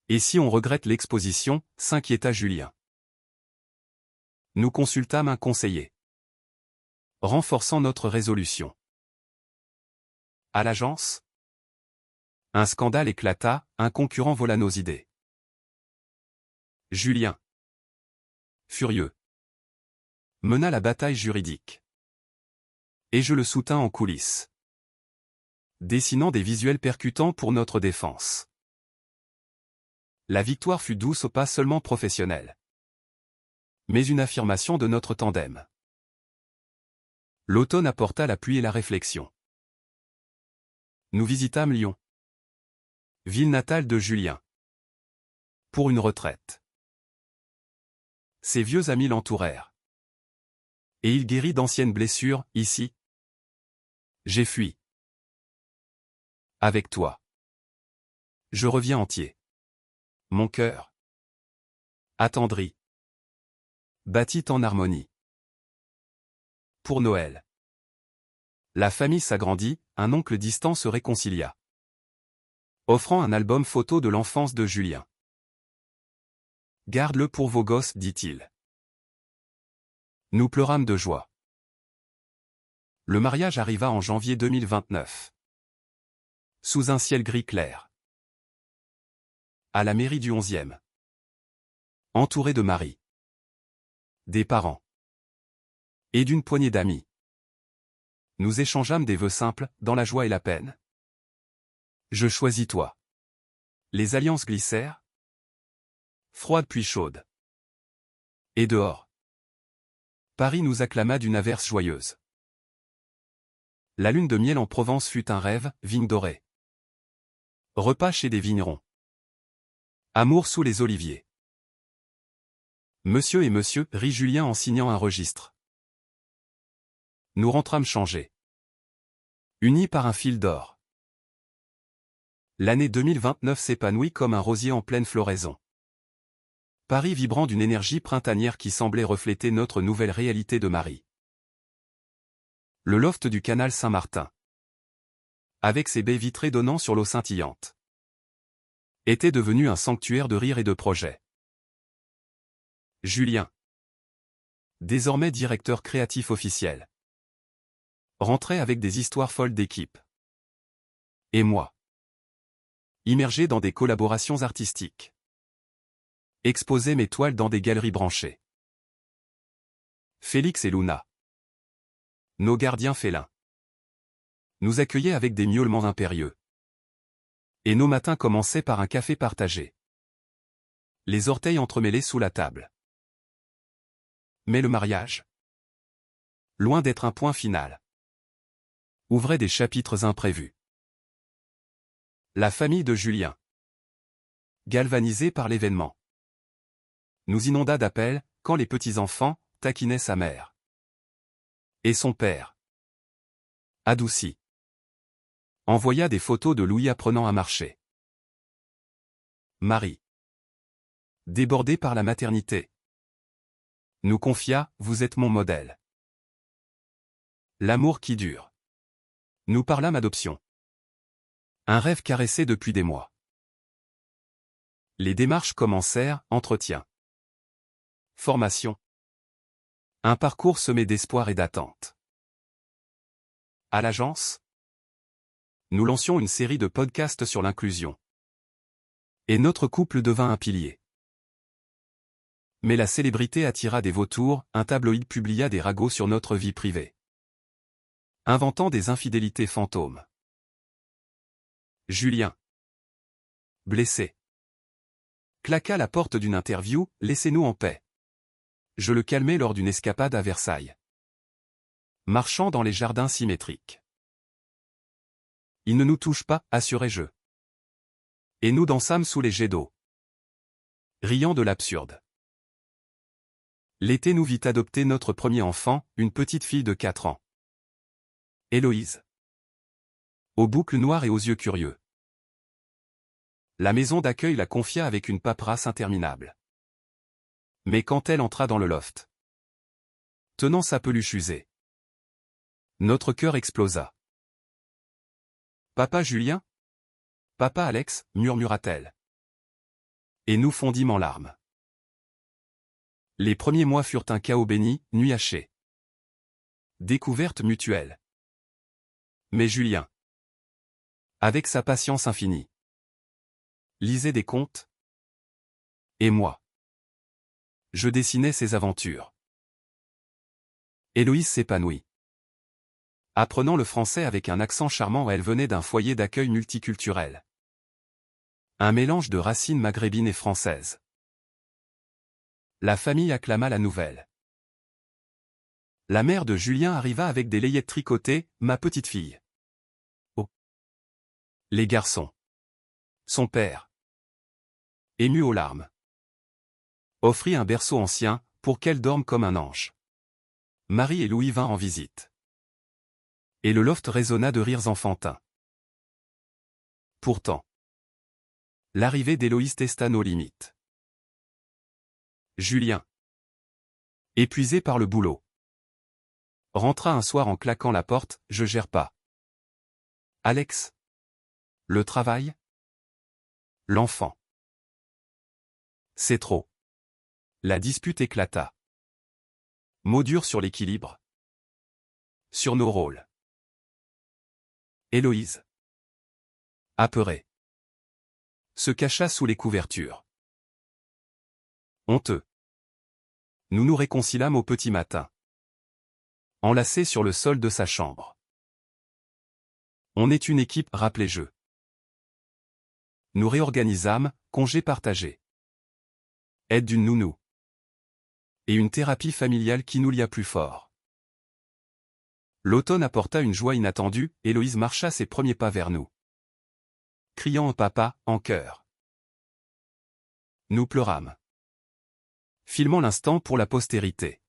Et si on regrette l'exposition, s'inquiéta Julien. Nous consultâmes un conseiller. Renforçant notre résolution. À l'agence, un scandale éclata, un concurrent vola nos idées. Julien, furieux, mena la bataille juridique. Et je le soutins en coulisses, dessinant des visuels percutants pour notre défense. La victoire fut douce, pas seulement professionnelle, mais une affirmation de notre tandem. L'automne apporta la pluie et la réflexion. Nous visitâmes Lyon, ville natale de Julien, pour une retraite. Ses vieux amis l'entourèrent. Et il guérit d'anciennes blessures, ici. J'ai fui. Avec toi. Je reviens entier. Mon cœur. Attendri. Bâti en harmonie. Pour Noël. La famille s'agrandit, un oncle distant se réconcilia. Offrant un album photo de l'enfance de Julien. Garde-le pour vos gosses, dit-il. Nous pleurâmes de joie. Le mariage arriva en janvier 2029. Sous un ciel gris clair. À la mairie du 11e. Entouré de Marie. Des parents. Et d'une poignée d'amis. Nous échangeâmes des vœux simples, dans la joie et la peine. Je choisis toi. Les alliances glissèrent. Froides puis chaudes. Et dehors. Paris nous acclama d'une averse joyeuse. La lune de miel en Provence fut un rêve, vigne dorée. Repas chez des vignerons. Amour sous les oliviers. Monsieur et monsieur, rit Julien en signant un registre. Nous rentrâmes changés. Unis par un fil d'or. L'année 2029 s'épanouit comme un rosier en pleine floraison. Paris vibrant d'une énergie printanière qui semblait refléter notre nouvelle réalité de Marie. Le loft du canal Saint-Martin, avec ses baies vitrées donnant sur l'eau scintillante, était devenu un sanctuaire de rire et de projets. Julien, désormais directeur créatif officiel, rentrait avec des histoires folles d'équipe. Et moi, immergé dans des collaborations artistiques, exposais mes toiles dans des galeries branchées. Félix et Luna, nos gardiens félins, nous accueillaient avec des miaulements impérieux. Et nos matins commençaient par un café partagé. Les orteils entremêlés sous la table. Mais le mariage, loin d'être un point final, ouvrait des chapitres imprévus. La famille de Julien, galvanisée par l'événement, nous inonda d'appels, quand les petits-enfants taquinaient sa mère. Et son père, adouci, envoya des photos de Louis apprenant à marcher. Marie, débordée par la maternité, nous confia, vous êtes mon modèle. L'amour qui dure. Nous parlâmes adoption. Un rêve caressé depuis des mois. Les démarches commencèrent, entretien. Formation. Un parcours semé d'espoir et d'attente. À l'agence, nous lancions une série de podcasts sur l'inclusion. Et notre couple devint un pilier. Mais la célébrité attira des vautours, un tabloïd publia des ragots sur notre vie privée. Inventant des infidélités fantômes. Julien, blessé, claqua la porte d'une interview, laissez-nous en paix. Je le calmai lors d'une escapade à Versailles. Marchant dans les jardins symétriques. Il ne nous touche pas, assurai-je. Et nous dansâmes sous les jets d'eau, riant de l'absurde. L'été nous vit adopter notre premier enfant, une petite fille de 4 ans. Héloïse. Aux boucles noires et aux yeux curieux. La maison d'accueil la confia avec une paperasse interminable. Mais quand elle entra dans le loft, tenant sa peluche usée, notre cœur explosa. « Papa Julien ? Papa Alex » murmura-t-elle. Et nous fondîmes en larmes. Les premiers mois furent un chaos béni, nuit hachée. Découverte mutuelle. Mais Julien, avec sa patience infinie, lisait des contes. Et moi, je dessinais ses aventures. Héloïse s'épanouit. Apprenant le français avec un accent charmant, elle venait d'un foyer d'accueil multiculturel. Un mélange de racines maghrébines et françaises. La famille acclama la nouvelle. La mère de Julien arriva avec des layettes tricotées, ma petite fille. Oh. Les garçons. Son père, ému aux larmes, offrit un berceau ancien, pour qu'elle dorme comme un ange. Marie et Louis vinrent en visite. Et le loft résonna de rires enfantins. Pourtant, l'arrivée d'Héloïse testa nos limites. Julien, épuisé par le boulot, rentra un soir en claquant la porte, « Je gère pas. » Alex. Le travail. L'enfant. C'est trop. La dispute éclata. Mots durs sur l'équilibre. Sur nos rôles. Héloïse, apeurée, se cacha sous les couvertures. Honteux. Nous nous réconciliâmes au petit matin. Enlacés sur le sol de sa chambre. On est une équipe, rappelai-je. Nous réorganisâmes, congés partagés. Aide d'une nounou. Et une thérapie familiale qui nous lia plus fort. L'automne apporta une joie inattendue, Héloïse marcha ses premiers pas vers nous. Criant un papa, en chœur. Nous pleurâmes. Filmant l'instant pour la postérité.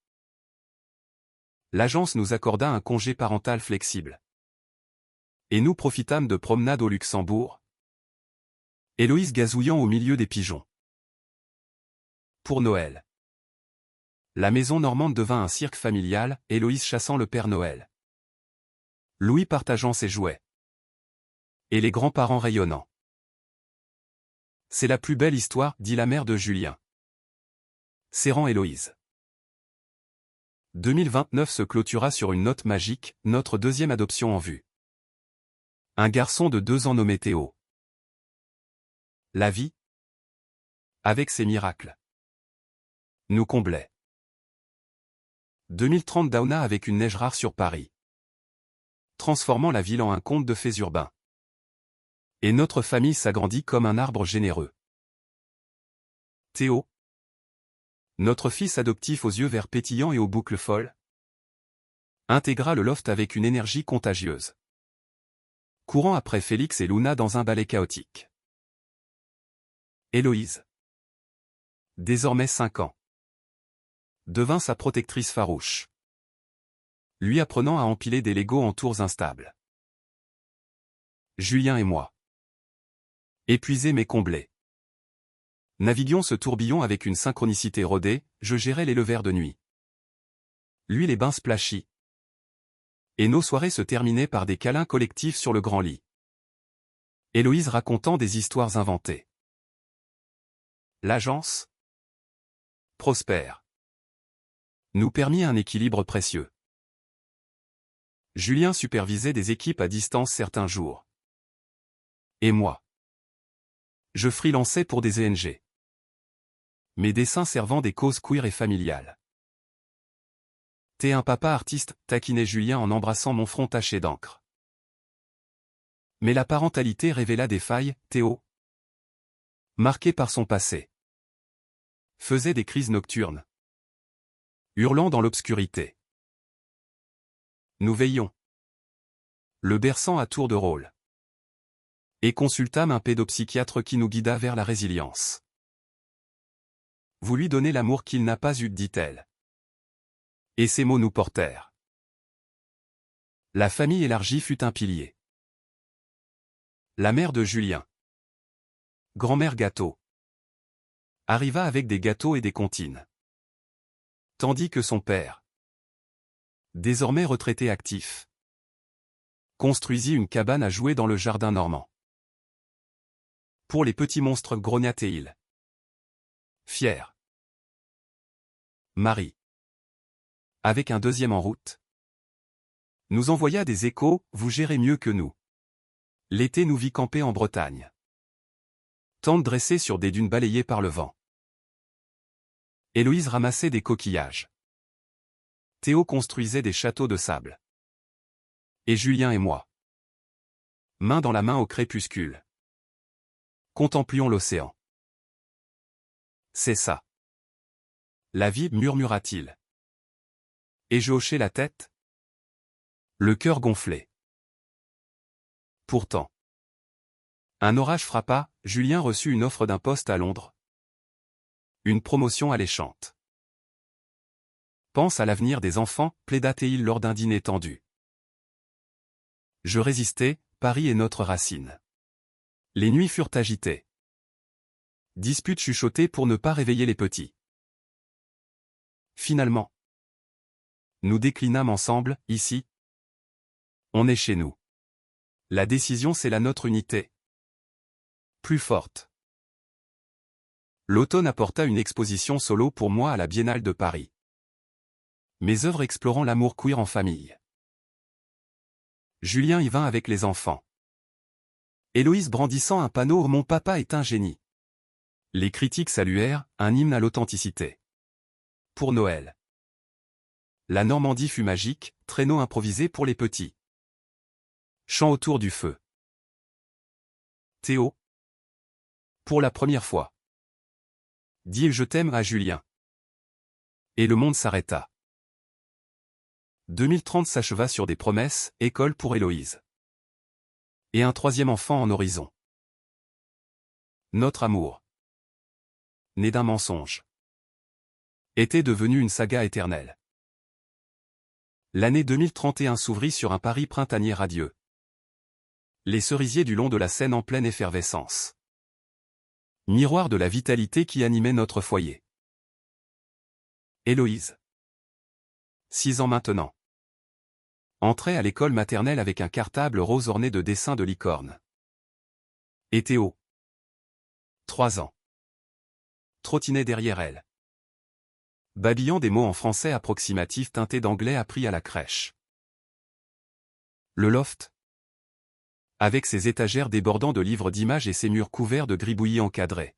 L'agence nous accorda un congé parental flexible. Et nous profitâmes de promenades au Luxembourg. Héloïse gazouillant au milieu des pigeons. Pour Noël. La maison normande devint un cirque familial, Héloïse chassant le Père Noël. Louis partageant ses jouets. Et les grands-parents rayonnant. C'est la plus belle histoire, dit la mère de Julien, serrant Héloïse. 2029 se clôtura sur une note magique, notre deuxième adoption en vue. Un garçon de 2 ans nommé Théo. La vie, avec ses miracles, nous comblait. 2030 Dauna avec une neige rare sur Paris, transformant la ville en un conte de fées urbains. Et notre famille s'agrandit comme un arbre généreux. Théo, notre fils adoptif aux yeux verts pétillants et aux boucles folles, intégra le loft avec une énergie contagieuse. Courant après Félix et Luna dans un ballet chaotique. Héloïse, désormais 5 ans, devint sa protectrice farouche, lui apprenant à empiler des Legos en tours instables. Julien et moi, épuisés mais comblés, naviguions ce tourbillon avec une synchronicité rodée, je gérais les levers de nuit. Lui les bains splashy. Et nos soirées se terminaient par des câlins collectifs sur le grand lit. Héloïse racontant des histoires inventées. L'agence prospère nous permit un équilibre précieux. Julien supervisait des équipes à distance certains jours. Et moi, je freelançais pour des ONG. Mes dessins servant des causes queer et familiales. T'es un papa artiste, taquinait Julien en embrassant mon front taché d'encre. Mais la parentalité révéla des failles, Théo, marqué par son passé, faisait des crises nocturnes, hurlant dans l'obscurité. Nous veillions, le berçant à tour de rôle. Et consultâmes un pédopsychiatre qui nous guida vers la résilience. Vous lui donnez l'amour qu'il n'a pas eu, dit-elle. Et ces mots nous portèrent. La famille élargie fut un pilier. La mère de Julien, grand-mère gâteau, arriva avec des gâteaux et des comptines. Tandis que son père, désormais retraité actif, construisit une cabane à jouer dans le jardin normand. Pour les petits monstres, grogna-t-il. Fier. Marie, avec un deuxième en route, nous envoya des échos, vous gérez mieux que nous. L'été nous vit camper en Bretagne. Tente dressée sur des dunes balayées par le vent. Héloïse ramassait des coquillages. Théo construisait des châteaux de sable. Et Julien et moi, main dans la main au crépuscule, contemplions l'océan. C'est ça. La vie, murmura-t-il. Et je hochai la tête, le cœur gonflé. Pourtant, un orage frappa, Julien reçut une offre d'un poste à Londres. Une promotion alléchante. Pense à l'avenir des enfants, plaida-t-il lors d'un dîner tendu. Je résistai, Paris est notre racine. Les nuits furent agitées. Disputes chuchotées pour ne pas réveiller les petits. Finalement, nous déclinâmes ensemble, ici. On est chez nous. La décision, c'est la notre unité. Plus forte. L'automne apporta une exposition solo pour moi à la Biennale de Paris. Mes œuvres explorant l'amour queer en famille. Julien y vint avec les enfants. Héloïse brandissant un panneau « Mon papa est un génie ». Les critiques saluèrent, un hymne à l'authenticité. Pour Noël. La Normandie fut magique, traîneau improvisé pour les petits. Chant autour du feu. Théo. Pour la première fois. Dis je t'aime à Julien. Et le monde s'arrêta. 2030 s'acheva sur des promesses, école pour Héloïse. Et un troisième enfant en horizon. Notre amour, né d'un mensonge, était devenu une saga éternelle. L'année 2031 s'ouvrit sur un Paris printanier radieux. Les cerisiers du long de la Seine en pleine effervescence. Miroir de la vitalité qui animait notre foyer. Héloïse, 6 ans maintenant, entrait à l'école maternelle avec un cartable rose orné de dessins de licorne. Et Théo, 3 ans, trottinait derrière elle, babillant des mots en français approximatif teintés d'anglais appris à la crèche. Le loft, avec ses étagères débordant de livres d'images et ses murs couverts de gribouillis encadrés,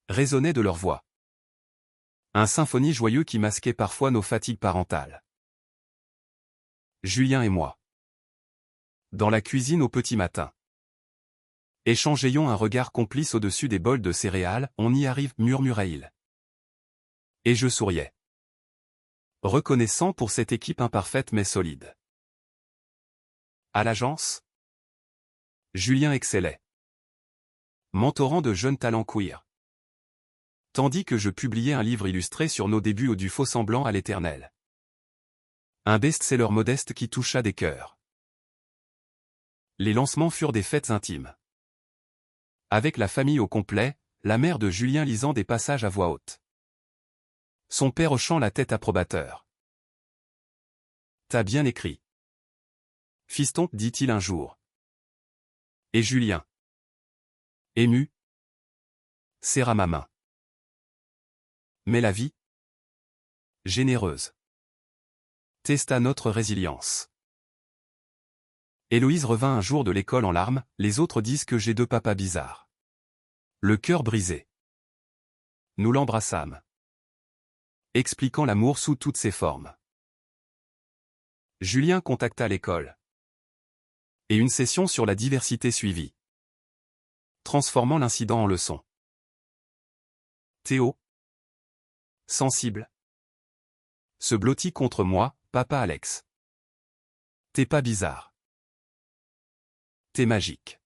résonnait de leur voix. Un symphonie joyeux qui masquait parfois nos fatigues parentales. Julien et moi. Dans la cuisine au petit matin. Échangeons un regard complice au-dessus des bols de céréales, on y arrive, murmurait-il. Et je souriais. Reconnaissant pour cette équipe imparfaite mais solide. À l'agence, Julien excellait. Mentorant de jeunes talents queer. Tandis que je publiais un livre illustré sur nos débuts au du faux semblant à l'éternel. Un best-seller modeste qui toucha des cœurs. Les lancements furent des fêtes intimes. Avec la famille au complet, la mère de Julien lisant des passages à voix haute. Son père hochant la tête approbateur. T'as bien écrit. Fiston, dit-il un jour. Et Julien, ému, serra ma main. Mais la vie, généreuse, testa notre résilience. Héloïse revint un jour de l'école en larmes, les autres disent que j'ai deux papas bizarres. Le cœur brisé. Nous l'embrassâmes. Expliquant l'amour sous toutes ses formes. Julien contacta l'école. Et une session sur la diversité suivit. Transformant l'incident en leçon. Théo, sensible, se blottit contre moi, papa Alex. T'es pas bizarre. T'es magique.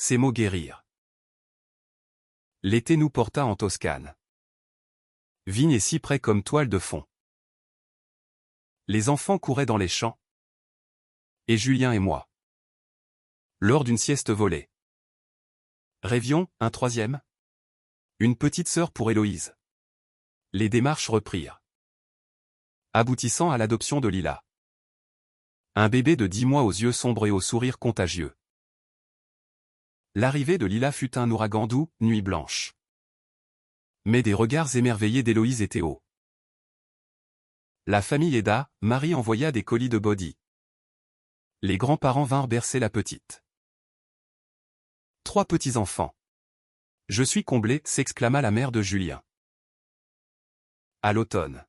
Ces mots guérirent. L'été nous porta en Toscane. Vignes et cyprès comme toile de fond. Les enfants couraient dans les champs. Et Julien et moi. Lors d'une sieste volée. Rêvions, un troisième. Une petite sœur pour Héloïse. Les démarches reprirent. Aboutissant à l'adoption de Lila. Un bébé de 10 mois aux yeux sombres et au sourire contagieux. L'arrivée de Lila fut un ouragan doux, nuit blanche. Mais des regards émerveillés d'Héloïse et Théo. La famille aida, Marie envoya des colis de body. Les grands-parents vinrent bercer la petite. 3 petits-enfants. Je suis comblée, s'exclama la mère de Julien. À l'automne.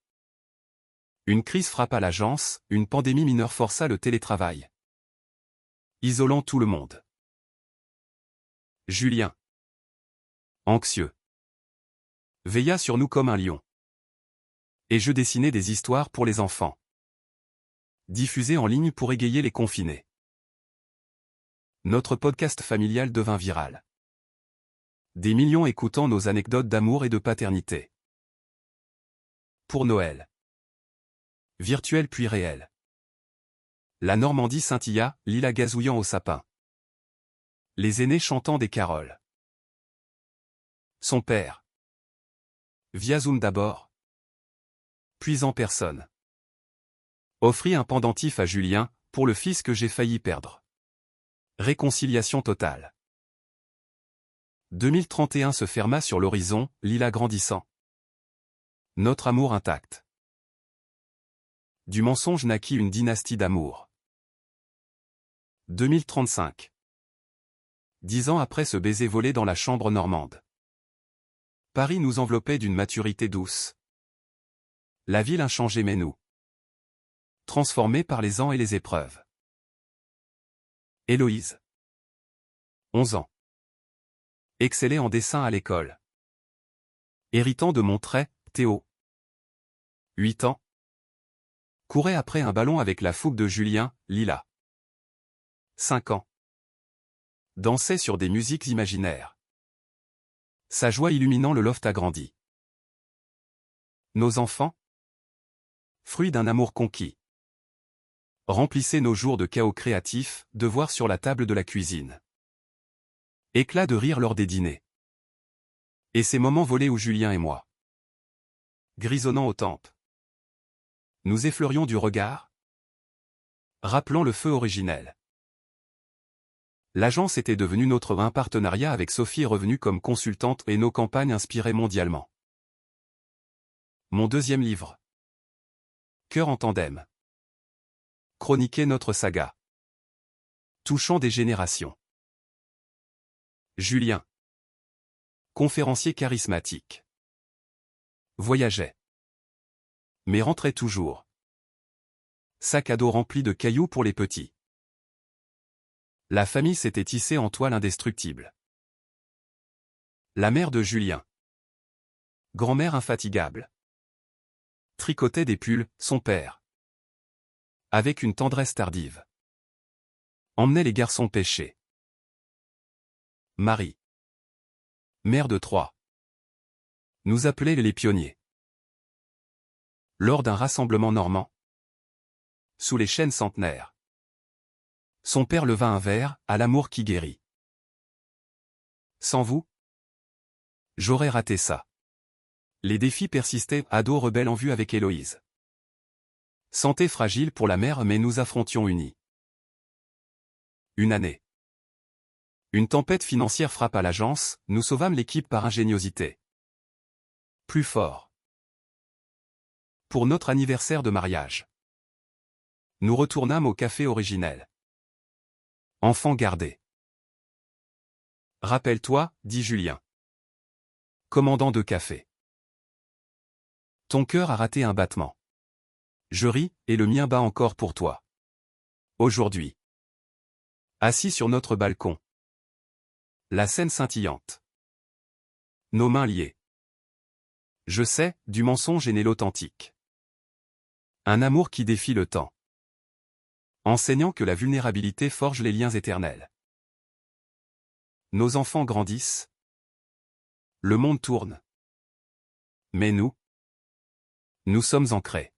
Une crise frappa l'agence, une pandémie mineure força le télétravail. Isolant tout le monde. Julien. Anxieux. Veilla sur nous comme un lion. Et je dessinais des histoires pour les enfants. Diffusées en ligne pour égayer les confinés. Notre podcast familial devint viral. Des millions écoutant nos anecdotes d'amour et de paternité. Pour Noël. Virtuel puis réel. La Normandie scintilla, Lila gazouillant au sapin. Les aînés chantant des caroles. Son père. Via Zoom d'abord. Puis en personne. Offrit un pendentif à Julien, pour le fils que j'ai failli perdre. Réconciliation totale. 2031 se ferma sur l'horizon, Lila grandissant. Notre amour intact. Du mensonge naquit une dynastie d'amour. 2035. 10 ans après ce baiser volé dans la chambre normande. Paris nous enveloppait d'une maturité douce. La ville inchangée mais nous. Transformée par les ans et les épreuves. Héloïse. 11 ans. Excellait en dessin à l'école. Héritant de mon trait, Théo. 8 ans. Courait après un ballon avec la fougue de Julien, Lila. 5 ans. Dansait sur des musiques imaginaires. Sa joie illuminant le loft agrandi. Nos enfants. Fruits d'un amour conquis. Remplissaient nos jours de chaos créatif, devoirs sur la table de la cuisine. Éclats de rire lors des dîners. Et ces moments volés où Julien et moi. Grisonnant aux tempes. Nous effleurions du regard. Rappelant le feu originel. L'agence était devenue un partenariat avec Sophie est revenue comme consultante et nos campagnes inspiraient mondialement. Mon deuxième livre. Cœur en tandem. Chroniquer notre saga. Touchant des générations. Julien. Conférencier charismatique. Voyageait. Mais rentrait toujours. Sac à dos rempli de cailloux pour les petits. La famille s'était tissée en toile indestructible. La mère de Julien. Grand-mère infatigable. Tricotait des pulls, son père. Avec une tendresse tardive. Emmenait les garçons pêcher. Marie. Mère de 3. Nous appelait les pionniers. Lors d'un rassemblement normand. Sous les chênes centenaires. Son père leva un verre, à l'amour qui guérit. Sans vous, j'aurais raté ça. Les défis persistaient, ado rebelle en vue avec Héloïse. Santé fragile pour la mère mais nous affrontions unis. Une année. Une tempête financière frappe à l'agence, nous sauvâmes l'équipe par ingéniosité. Plus fort. Pour notre anniversaire de mariage. Nous retournâmes au café originel. Enfant gardé. Rappelle-toi, dit Julien. Commandant de café. Ton cœur a raté un battement. Je ris, et le mien bat encore pour toi. Aujourd'hui. Assis sur notre balcon. La scène scintillante. Nos mains liées. Je sais, du mensonge est né l'authentique. Un amour qui défie le temps. Enseignant que la vulnérabilité forge les liens éternels. Nos enfants grandissent. Le monde tourne. Mais nous sommes ancrés.